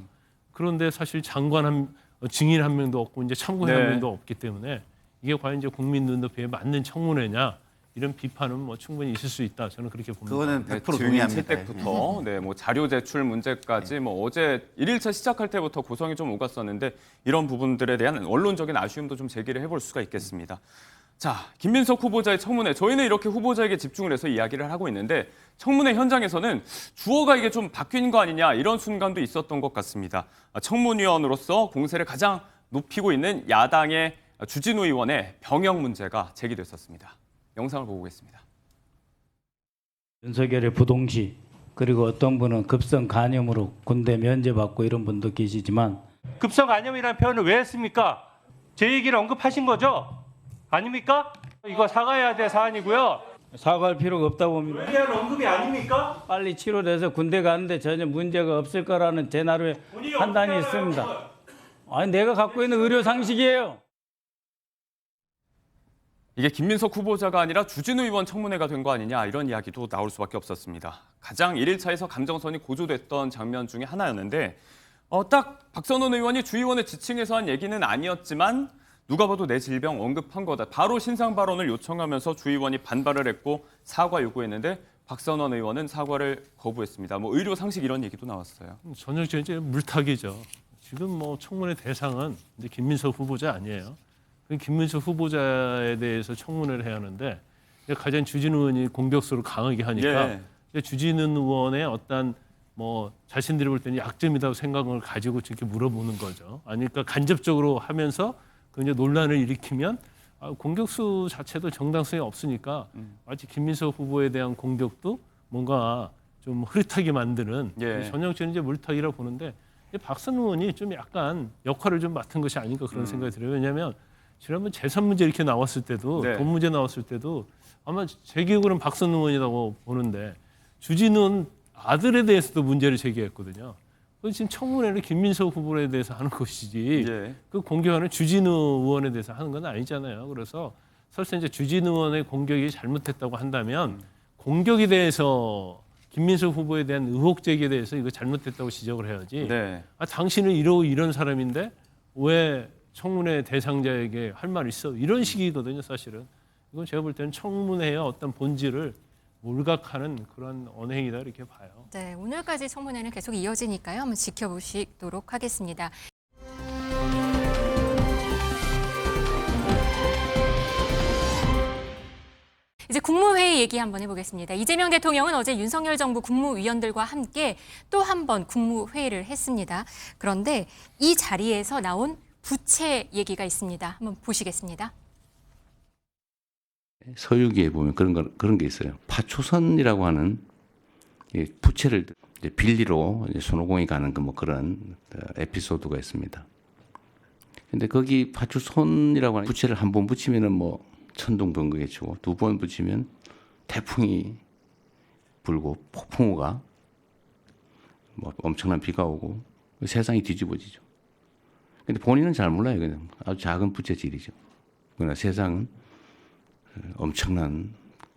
Speaker 6: 그런데 사실 증인 한 명도 없고 이제 참고인 한 명도 없기 때문에 이게 과연 이제 국민 눈높이에 맞는 청문회냐 이런 비판은 뭐 충분히 있을 수 있다. 저는 그렇게 봅니다.
Speaker 9: 그거는 100%
Speaker 2: 증인
Speaker 9: 동의합니다.
Speaker 2: 채택부터 뭐 자료 제출 문제까지 뭐 어제 1일차 시작할 때부터 고성이 좀 오갔었는데 이런 부분들에 대한 언론적인 아쉬움도 좀 제기를 해볼 수가 있겠습니다. 자, 김민석 후보자의 청문회. 저희는 이렇게 후보자에게 집중을 해서 이야기를 하고 있는데 청문회 현장에서는 주어가 이게 좀 바뀐 거 아니냐 이런 순간도 있었던 것 같습니다. 청문위원으로서 공세를 가장 높이고 있는 야당의 주진우 의원의 병역 문제가 제기됐었습니다. 영상을 보고 오겠습니다.
Speaker 15: 윤석열의 부동시 그리고 어떤 분은 급성 간염으로 군대 면제받고 이런 분도 계시지만
Speaker 11: 급성 간염이라는 표현을 왜 했습니까? 제 얘기를 언급하신 거죠? 아닙니까? 이거 사과해야 될 사안이고요.
Speaker 15: 사과할 필요가 없다고 봅니다.
Speaker 11: 의뢰한 언급이 아닙니까?
Speaker 15: 빨리 치료돼서 군대 가는데 전혀 문제가 없을 거라는 제 나름의 판단이 있습니다. 아니 내가 갖고 있는 의료 상식이에요.
Speaker 2: 이게 김민석 후보자가 아니라 주진우 의원 청문회가 된 거 아니냐 이런 이야기도 나올 수밖에 없었습니다. 가장 1일차에서 감정선이 고조됐던 장면 중에 하나였는데 딱 박선원 의원이 주 의원을 지칭해서 한 얘기는 아니었지만 누가 봐도 내 질병 언급한 거다. 바로 신상 발언을 요청하면서 주 의원이 반발을 했고 사과 요구했는데 박선원 의원은 사과를 거부했습니다. 뭐 의료 상식 이런 얘기도 나왔어요.
Speaker 6: 전형적인 이제 물타기죠. 지금 뭐 청문회 대상은 이제 김민석 후보자 아니에요. 그 김민석 후보자에 대해서 청문회를 해야 하는데 가장 주진우 의원이 공격수를 강하게 하니까
Speaker 2: 예.
Speaker 6: 주진우 의원의 어떤 뭐 자신들이 볼 때는 약점이라고 생각을 가지고 이렇게 물어보는 거죠. 아니 그러니까 간접적으로 하면서 그 이제 논란을 일으키면 공격수 자체도 정당성이 없으니까 마치 김민석 후보에 대한 공격도 뭔가 좀 흐릿하게 만드는 전형적인 이제 물타기라고 보는데 박선 의원이 좀 약간 역할을 좀 맡은 것이 아닌가 그런 생각이 들어요. 왜냐하면 지난번 재산 문제 이렇게 나왔을 때도 돈 문제 나왔을 때도 아마 제 기억으로는 박선 의원이라고 보는데 주진우는 아들에 대해서도 문제를 제기했거든요. 지금 청문회를 김민석 후보에 대해서 하는 것이지 그 공격하는 주진우 의원에 대해서 하는 건 아니잖아요. 그래서 설사 이제 주진우 의원의 공격이 잘못했다고 한다면 공격에 대해서 김민석 후보에 대한 의혹 제기에 대해서 이거 잘못됐다고 지적을 해야지. 당신은 이런 사람인데 왜 청문회 대상자에게 할 말 있어? 이런 식이거든요, 사실은. 이건 제가 볼 때는 청문회의 어떤 본질을 몰각하는 그런 언행이다 이렇게 봐요.
Speaker 1: 네, 오늘까지 청문회는 계속 이어지니까요. 한번 지켜보시도록 하겠습니다. 이제 국무회의 얘기 한번 해보겠습니다. 이재명 대통령은 어제 윤석열 정부 국무위원들과 함께 또 한 번 국무회의를 했습니다. 그런데 이 자리에서 나온 부채 얘기가 있습니다. 한번 보시겠습니다.
Speaker 16: 서유기에 보면 그런 게 있어요. 파초선이라고 하는 부채를 이제 빌리로 이제 손오공이 가는 뭐 그런 에피소드가 있습니다. 근데 거기 파초선이라고 하는 부채를 한 번 붙이면은 뭐 천둥번개가 치고 두 번 붙이면 태풍이 불고 폭풍우가 뭐 엄청난 비가 오고 세상이 뒤집어지죠. 근데 본인은 잘 몰라요. 그냥 아주 작은 부채질이죠. 그러나 세상은 엄청난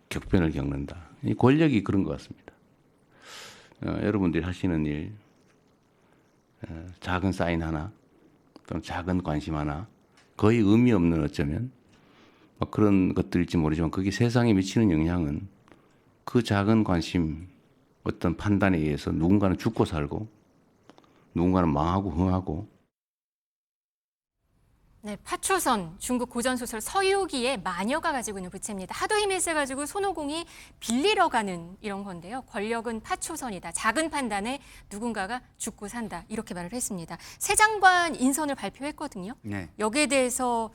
Speaker 16: 격변을 겪는다. 이 권력이 그런 것 같습니다. 여러분들이 하시는 일, 작은 사인 하나, 또는 작은 관심 하나, 거의 의미 없는 어쩌면 그런 것들일지 모르지만 그게 세상에 미치는 영향은 그 작은 관심, 어떤 판단에 의해서 누군가는 죽고 살고 누군가는 망하고 흥하고.
Speaker 1: 네, 파초선, 중국 고전소설 서유기의 마녀가 가지고 있는 부채입니다. 하도 힘이 세가지고 손오공이 빌리러 가는 이런 건데요. 권력은 파초선이다. 작은 판단에 누군가가 죽고 산다. 이렇게 말을 했습니다. 새 장관 인선을 발표했거든요. 여기에 대해서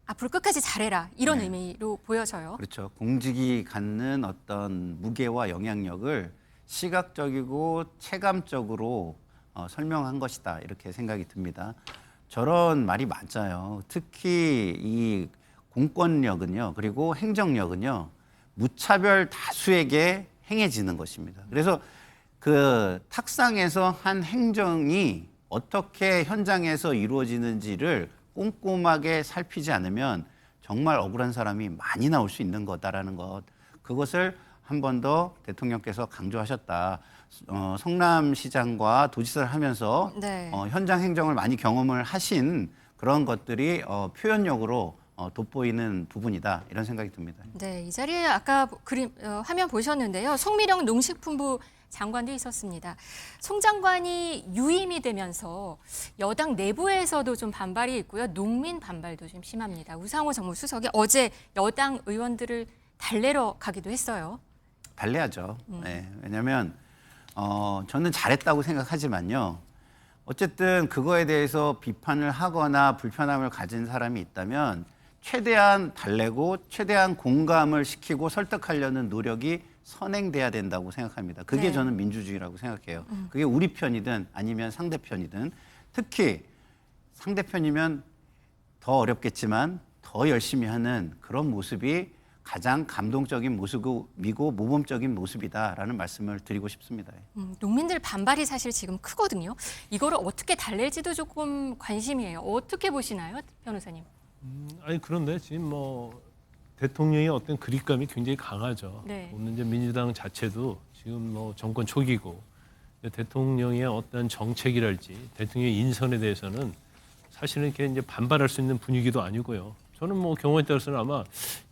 Speaker 1: 앞으로 끝까지 잘해라. 이런 의미로 보여져요.
Speaker 9: 그렇죠. 공직이 갖는 어떤 무게와 영향력을 시각적이고 체감적으로 설명한 것이다. 이렇게 생각이 듭니다. 저런 말이 맞아요. 특히 이 공권력은요, 그리고 행정력은요, 무차별 다수에게 행해지는 것입니다. 그래서 그 탁상에서 한 행정이 어떻게 현장에서 이루어지는지를 꼼꼼하게 살피지 않으면 정말 억울한 사람이 많이 나올 수 있는 거다라는 것. 그것을 한 번 더 대통령께서 강조하셨다. 성남시장과 도지사를 하면서 현장 행정을 많이 경험을 하신 그런 것들이 표현력으로 돋보이는 부분이다. 이런 생각이 듭니다.
Speaker 1: 네, 이 자리에 아까 화면 보셨는데요. 송미령 농식품부 장관도 있었습니다. 송 장관이 유임이 되면서 여당 내부에서도 좀 반발이 있고요. 농민 반발도 좀 심합니다. 우상호 정무수석이 어제 여당 의원들을 달래러 가기도 했어요.
Speaker 9: 달래야죠. 네, 왜냐하면 저는 잘했다고 생각하지만요. 어쨌든 그거에 대해서 비판을 하거나 불편함을 가진 사람이 있다면 최대한 달래고 최대한 공감을 시키고 설득하려는 노력이 선행돼야 된다고 생각합니다. 그게 저는 민주주의라고 생각해요. 그게 우리 편이든 아니면 상대편이든 특히 상대편이면 더 어렵겠지만 더 열심히 하는 그런 모습이 가장 감동적인 모습이고 모범적인 모습이다라는 말씀을 드리고 싶습니다.
Speaker 1: 농민들 반발이 사실 지금 크거든요. 이거를 어떻게 달랠지도 조금 관심이에요. 어떻게 보시나요, 변호사님?
Speaker 6: 아니 그런데 지금 뭐 대통령의 어떤 그립감이 굉장히 강하죠.
Speaker 1: 네.
Speaker 6: 오늘 이제 민주당 자체도 지금 뭐 정권 초기고 대통령의 어떤 정책이랄지 대통령의 인선에 대해서는 사실은 이렇게 이제 반발할 수 있는 분위기도 아니고요. 저는 뭐 경우에 따라서는 아마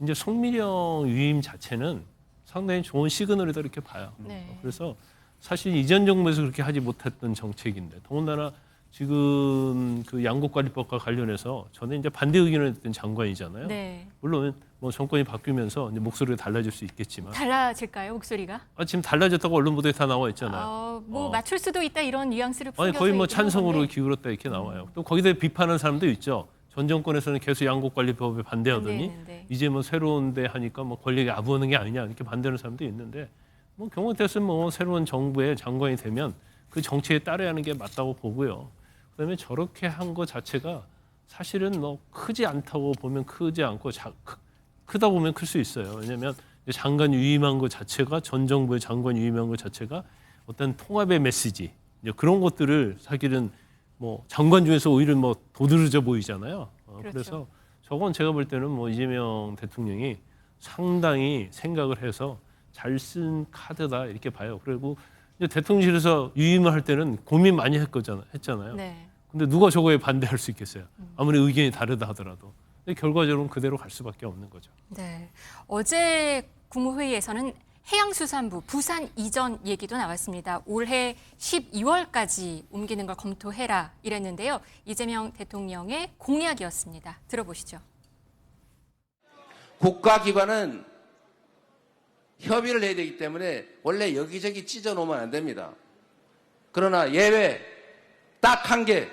Speaker 6: 이제 송미령 위임 자체는 상당히 좋은 시그널이다 이렇게 봐요.
Speaker 1: 네.
Speaker 6: 그래서 사실 이전 정부에서 그렇게 하지 못했던 정책인데 더군다나 지금 그 양곡관리법과 관련해서 저는 이제 반대 의견을 냈던 장관이잖아요.
Speaker 1: 네.
Speaker 6: 물론 뭐 정권이 바뀌면서 이제 목소리가 달라질 수 있겠지만
Speaker 1: 달라질까요, 목소리가?
Speaker 6: 지금 달라졌다고 언론 보도에 다 나와 있잖아요.
Speaker 1: 뭐 맞출 수도 있다 이런 뉘앙스를
Speaker 6: 아니
Speaker 1: 풍겨서
Speaker 6: 거의 뭐
Speaker 1: 얘기하는
Speaker 6: 찬성으로
Speaker 1: 건데.
Speaker 6: 기울었다 이렇게 나와요. 또 거기다 비판하는 사람도 있죠. 전 정권에서는 계속 양곡관리법에 반대하더니
Speaker 1: 반대했는데.
Speaker 6: 이제 뭐 새로운데 하니까 뭐 권력이 아부하는 게 아니냐 이렇게 반대하는 사람도 있는데 뭐 경우에 따라서는 뭐 새로운 정부의 장관이 되면 그 정책에 따라야 하는 게 맞다고 보고요. 그다음에 저렇게 한 거 자체가 사실은 뭐 크지 않다고 보면 크지 않고 크다 보면 클 수 있어요. 왜냐하면 장관 위임한 것 자체가 전 정부의 장관 위임한 것 자체가 어떤 통합의 메시지 이제 그런 것들을 사실은 뭐 장관 중에서 오히려 뭐 도드라져 보이잖아요.
Speaker 1: 그렇죠.
Speaker 6: 그래서 저건 제가 볼 때는 뭐 이재명 대통령이 상당히 생각을 해서 잘 쓴 카드다 이렇게 봐요. 그리고 이제 대통령실에서 유임을 할 때는 고민 많이 했잖아요.
Speaker 1: 네.
Speaker 6: 근데 누가 저거에 반대할 수 있겠어요? 아무리 의견이 다르다 하더라도. 근데 결과적으로는 그대로 갈 수밖에 없는 거죠.
Speaker 1: 네. 어제 국무회의에서는 해양수산부 부산 이전 얘기도 나왔습니다. 올해 12월까지 옮기는 걸 검토해라 이랬는데요. 이재명 대통령의 공약이었습니다. 들어보시죠.
Speaker 17: 국가기관은 협의를 해야 되기 때문에 원래 여기저기 찢어놓으면 안 됩니다. 그러나 예외 딱 한 개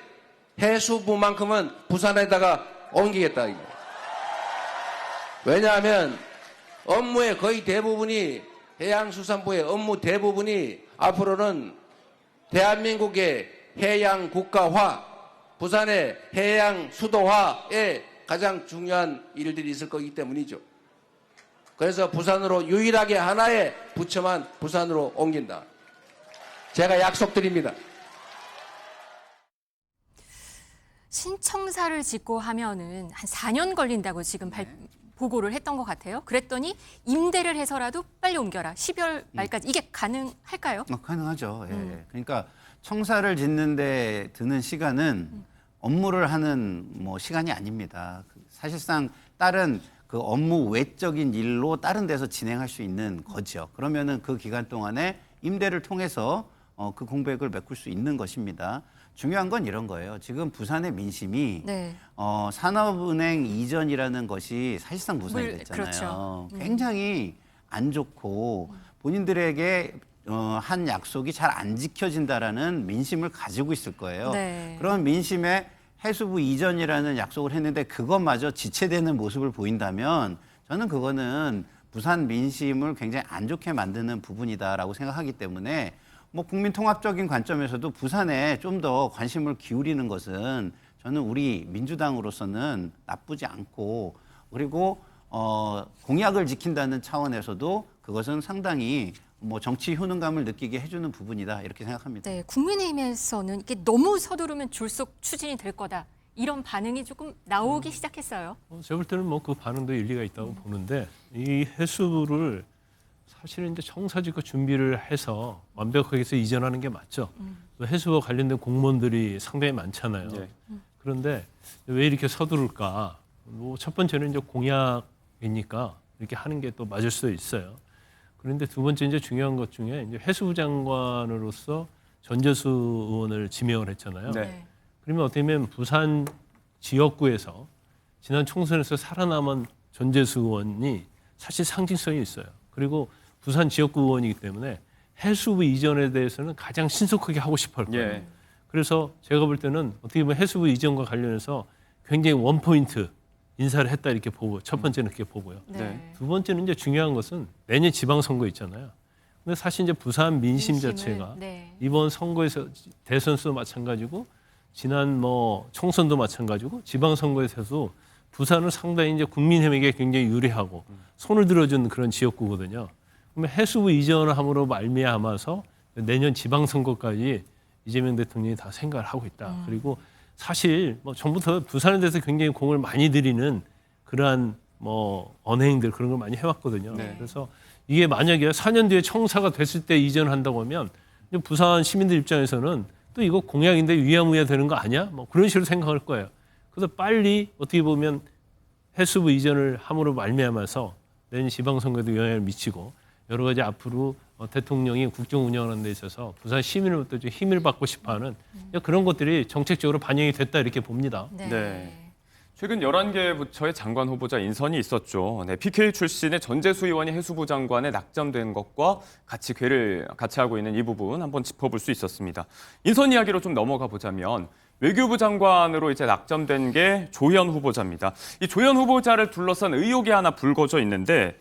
Speaker 17: 해수부만큼은 부산에다가 옮기겠다. 왜냐하면 업무의 거의 대부분이 해양수산부의 업무 대부분이 앞으로는 대한민국의 해양 국가화, 부산의 해양 수도화에 가장 중요한 일들이 있을 거기 때문이죠. 그래서 부산으로 유일하게 하나의 부처만 부산으로 옮긴다. 제가 약속드립니다.
Speaker 1: 신청사를 짓고 하면은 한 4년 걸린다고 지금 보고를 했던 것 같아요. 그랬더니 임대를 해서라도 빨리 옮겨라. 12월 말까지. 이게 가능할까요?
Speaker 9: 가능하죠. 예. 그러니까 청사를 짓는데 드는 시간은 업무를 하는 뭐 시간이 아닙니다. 사실상 다른 그 업무 외적인 일로 다른 데서 진행할 수 있는 거죠. 그러면은 그 기간 동안에 임대를 통해서 그 공백을 메꿀 수 있는 것입니다. 중요한 건 이런 거예요. 지금 부산의 민심이
Speaker 1: 네.
Speaker 9: 산업은행 이전이라는 것이 사실상 무산이 됐잖아요.
Speaker 1: 그렇죠.
Speaker 9: 굉장히 안 좋고 본인들에게 한 약속이 잘 안 지켜진다라는 민심을 가지고 있을 거예요.
Speaker 1: 네.
Speaker 9: 그런 민심에 해수부 이전이라는 약속을 했는데 그것마저 지체되는 모습을 보인다면 저는 그거는 부산 민심을 굉장히 안 좋게 만드는 부분이다라고 생각하기 때문에 뭐 국민 통합적인 관점에서도 부산에 좀 더 관심을 기울이는 것은 저는 우리 민주당으로서는 나쁘지 않고 그리고 공약을 지킨다는 차원에서도 그것은 상당히 뭐 정치 효능감을 느끼게 해주는 부분이다 이렇게 생각합니다.
Speaker 1: 네, 국민의힘에서는 이게 너무 서두르면 줄속 추진이 될 거다. 이런 반응이 조금 나오기 시작했어요.
Speaker 6: 제가 볼 때는 뭐 그 반응도 일리가 있다고 보는데 이 해수부를 사실은 이제 청사지가 준비를 해서 완벽하게 해서 이전하는 게 맞죠. 또 해수와 관련된 공무원들이 상당히 많잖아요.
Speaker 2: 네.
Speaker 6: 그런데 왜 이렇게 서두를까? 뭐 첫 번째는 이제 공약이니까 이렇게 하는 게 또 맞을 수도 있어요. 그런데 두 번째 이제 중요한 것 중에 이제 해수부 장관으로서 전재수 의원을 지명을 했잖아요.
Speaker 2: 네.
Speaker 6: 그러면 어떻게 보면 부산 지역구에서 지난 총선에서 살아남은 전재수 의원이 사실 상징성이 있어요. 그리고 부산 지역구 의원이기 때문에 해수부 이전에 대해서는 가장 신속하게 하고 싶어 할 거예요.
Speaker 2: 예.
Speaker 6: 그래서 제가 볼 때는 어떻게 보면 해수부 이전과 관련해서 굉장히 원포인트 인사를 했다 이렇게 보고 첫 번째는 그렇게 보고요.
Speaker 1: 네.
Speaker 6: 두 번째는 이제 중요한 것은 내년 지방선거 있잖아요. 근데 사실 이제 부산 민심
Speaker 1: 민심을,
Speaker 6: 자체가
Speaker 1: 네.
Speaker 6: 이번 선거에서 대선도 마찬가지고 지난 뭐 총선도 마찬가지고 지방선거에서도 부산은 상당히 이제 국민의힘에게 굉장히 유리하고 손을 들어준 그런 지역구거든요. 그러면 해수부 이전을 함으로 말미암아서 내년 지방선거까지 이재명 대통령이 다 생각을 하고 있다. 그리고 사실 뭐 전부터 부산에 대해서 굉장히 공을 많이 들이는 그러한 뭐 언행들 그런 걸 많이 해왔거든요.
Speaker 2: 네.
Speaker 6: 그래서 이게 만약에 4년 뒤에 청사가 됐을 때 이전한다고 하면 부산 시민들 입장에서는 또 이거 공약인데 위야무야 되는 거 아니야? 뭐 그런 식으로 생각할 거예요. 그래서 빨리 어떻게 보면 해수부 이전을 함으로 말미암아서 내년 지방선거에도 영향을 미치고 여러 가지 앞으로 대통령이 국정 운영하는 데 있어서 부산 시민으로부터 좀 힘을 받고 싶어하는 그런 것들이 정책적으로 반영이 됐다 이렇게 봅니다.
Speaker 2: 네. 최근 11개 부처의 장관 후보자 인선이 있었죠. 네, PK 출신의 전재수 의원이 해수부 장관에 낙점된 것과 같이 하고 있는 이 부분 한번 짚어볼 수 있었습니다. 인선 이야기로 좀 넘어가 보자면 외교부 장관으로 이제 낙점된 게 조현 후보자입니다. 이 조현 후보자를 둘러싼 의혹이 하나 불거져 있는데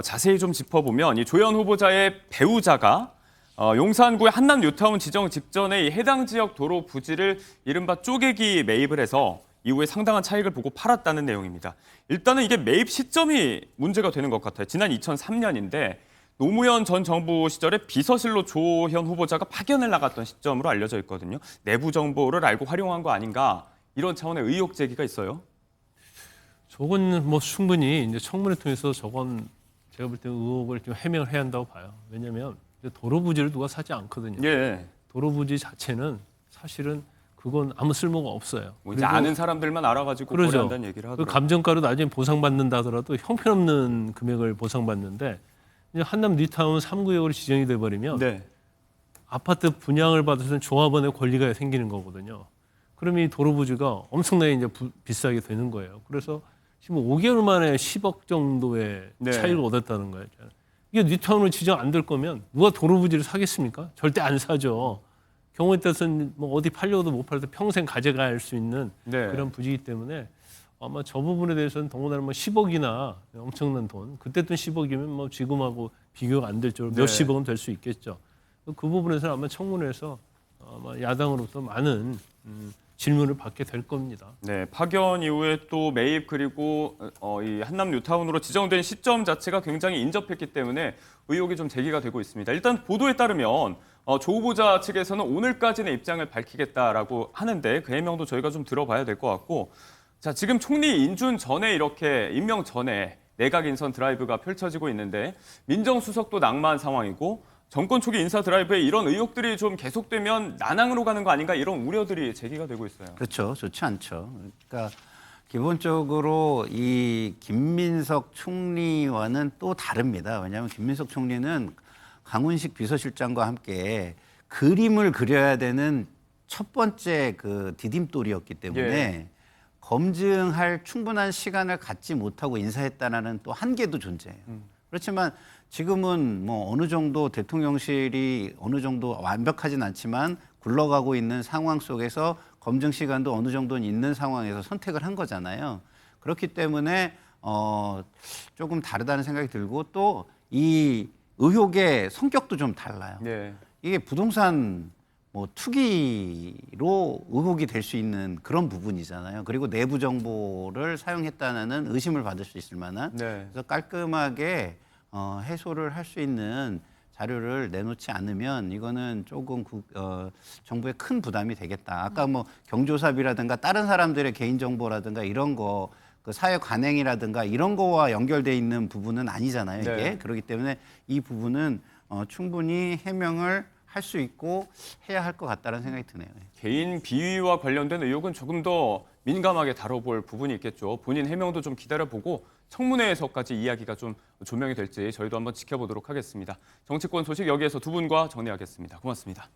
Speaker 2: 자세히 좀 짚어보면 이 조현 후보자의 배우자가 용산구의 한남 뉴타운 지정 직전에 이 해당 지역 도로 부지를 이른바 쪼개기 매입을 해서 이후에 상당한 차익을 보고 팔았다는 내용입니다. 일단은 이게 매입 시점이 문제가 되는 것 같아요. 지난 2003년인데 노무현 전 정부 시절에 비서실로 조현 후보자가 파견을 나갔던 시점으로 알려져 있거든요. 내부 정보를 알고 활용한 거 아닌가 이런 차원의 의혹 제기가 있어요.
Speaker 6: 저건 뭐 충분히 이제 청문회 통해서 저건 제가 볼 때 의혹을 좀 해명을 해야 한다고 봐요. 왜냐하면 도로 부지를 누가 사지 않거든요.
Speaker 2: 예.
Speaker 6: 도로 부지 자체는 사실은 그건 아무 쓸모가 없어요.
Speaker 2: 뭐 이제 아는 사람들만 알아가지고
Speaker 6: 그러죠.
Speaker 2: 거래한다는 얘기를
Speaker 6: 그
Speaker 2: 하더라고요.
Speaker 6: 감정가로 나중에 보상받는다 하더라도 형편없는 금액을 보상받는데 이제 한남 뉴타운 3구역으로 지정이 돼버리면
Speaker 2: 네.
Speaker 6: 아파트 분양을 받아서는 조합원의 권리가 생기는 거거든요. 그러면 이 도로 부지가 엄청나게 이제 비싸게 되는 거예요. 그래서 지금 5개월 만에 10억 정도의
Speaker 2: 네.
Speaker 6: 차익을 얻었다는 거예요. 이게 뉴타운으로 지정 안 될 거면 누가 도로 부지를 사겠습니까? 절대 안 사죠. 경우에 따라서는 뭐 어디 팔려도 못 팔아도 평생 가져갈 수 있는
Speaker 2: 네.
Speaker 6: 그런 부지이기 때문에 아마 저 부분에 대해서는 더군다나 뭐 10억이나 엄청난 돈, 그때 돈 10억이면 뭐 지금하고 비교가 안 될 정도로
Speaker 2: 네.
Speaker 6: 몇십억은 될 수 있겠죠. 그 부분에서는 아마 청문회에서 아마 야당으로부터 많은 질문을 받게 될 겁니다.
Speaker 2: 네, 파견 이후에 또 매입 그리고 이 한남 뉴타운으로 지정된 시점 자체가 굉장히 인접했기 때문에 의혹이 좀 제기가 되고 있습니다. 일단 보도에 따르면 조 후보자 측에서는 오늘까지는 입장을 밝히겠다라고 하는데 그 해명도 저희가 좀 들어봐야 될 것 같고, 자 지금 총리 인준 전에 이렇게 임명 전에 내각 인선 드라이브가 펼쳐지고 있는데 민정수석도 낙마한 상황이고 정권 초기 인사 드라이브에 이런 의혹들이 좀 계속되면 난항으로 가는 거 아닌가 이런 우려들이 제기가 되고 있어요.
Speaker 9: 그렇죠. 좋지 않죠. 그러니까 기본적으로 이 김민석 총리와는 또 다릅니다. 왜냐하면 김민석 총리는 강훈식 비서실장과 함께 그림을 그려야 되는 첫 번째 그 디딤돌이었기 때문에
Speaker 2: 예.
Speaker 9: 검증할 충분한 시간을 갖지 못하고 인사했다는 또 한계도 존재해요. 그렇지만 지금은 뭐 어느 정도 대통령실이 어느 정도 완벽하진 않지만 굴러가고 있는 상황 속에서 검증 시간도 어느 정도는 있는 상황에서 선택을 한 거잖아요. 그렇기 때문에 조금 다르다는 생각이 들고 또 이 의혹의 성격도 좀 달라요.
Speaker 2: 네.
Speaker 9: 이게 부동산 뭐 투기로 의혹이 될 수 있는 그런 부분이잖아요. 그리고 내부 정보를 사용했다는 의심을 받을 수 있을 만한
Speaker 2: 네.
Speaker 9: 그래서 깔끔하게 해소를 할 수 있는 자료를 내놓지 않으면 이거는 조금 정부에 큰 부담이 되겠다. 아까 뭐 경조사비라든가 다른 사람들의 개인정보라든가 이런 거 그 사회 관행이라든가 이런 거와 연결돼 있는 부분은 아니잖아요. 이게
Speaker 2: 네.
Speaker 9: 그렇기 때문에 이 부분은 충분히 해명을 할 수 있고 해야 할 것 같다는 생각이 드네요.
Speaker 2: 개인 비위와 관련된 의혹은 조금 더 민감하게 다뤄볼 부분이 있겠죠. 본인 해명도 좀 기다려보고 청문회에서까지 이야기가 좀 조명이 될지 저희도 한번 지켜보도록 하겠습니다. 정치권 소식 여기에서 두 분과 정리하겠습니다. 고맙습니다.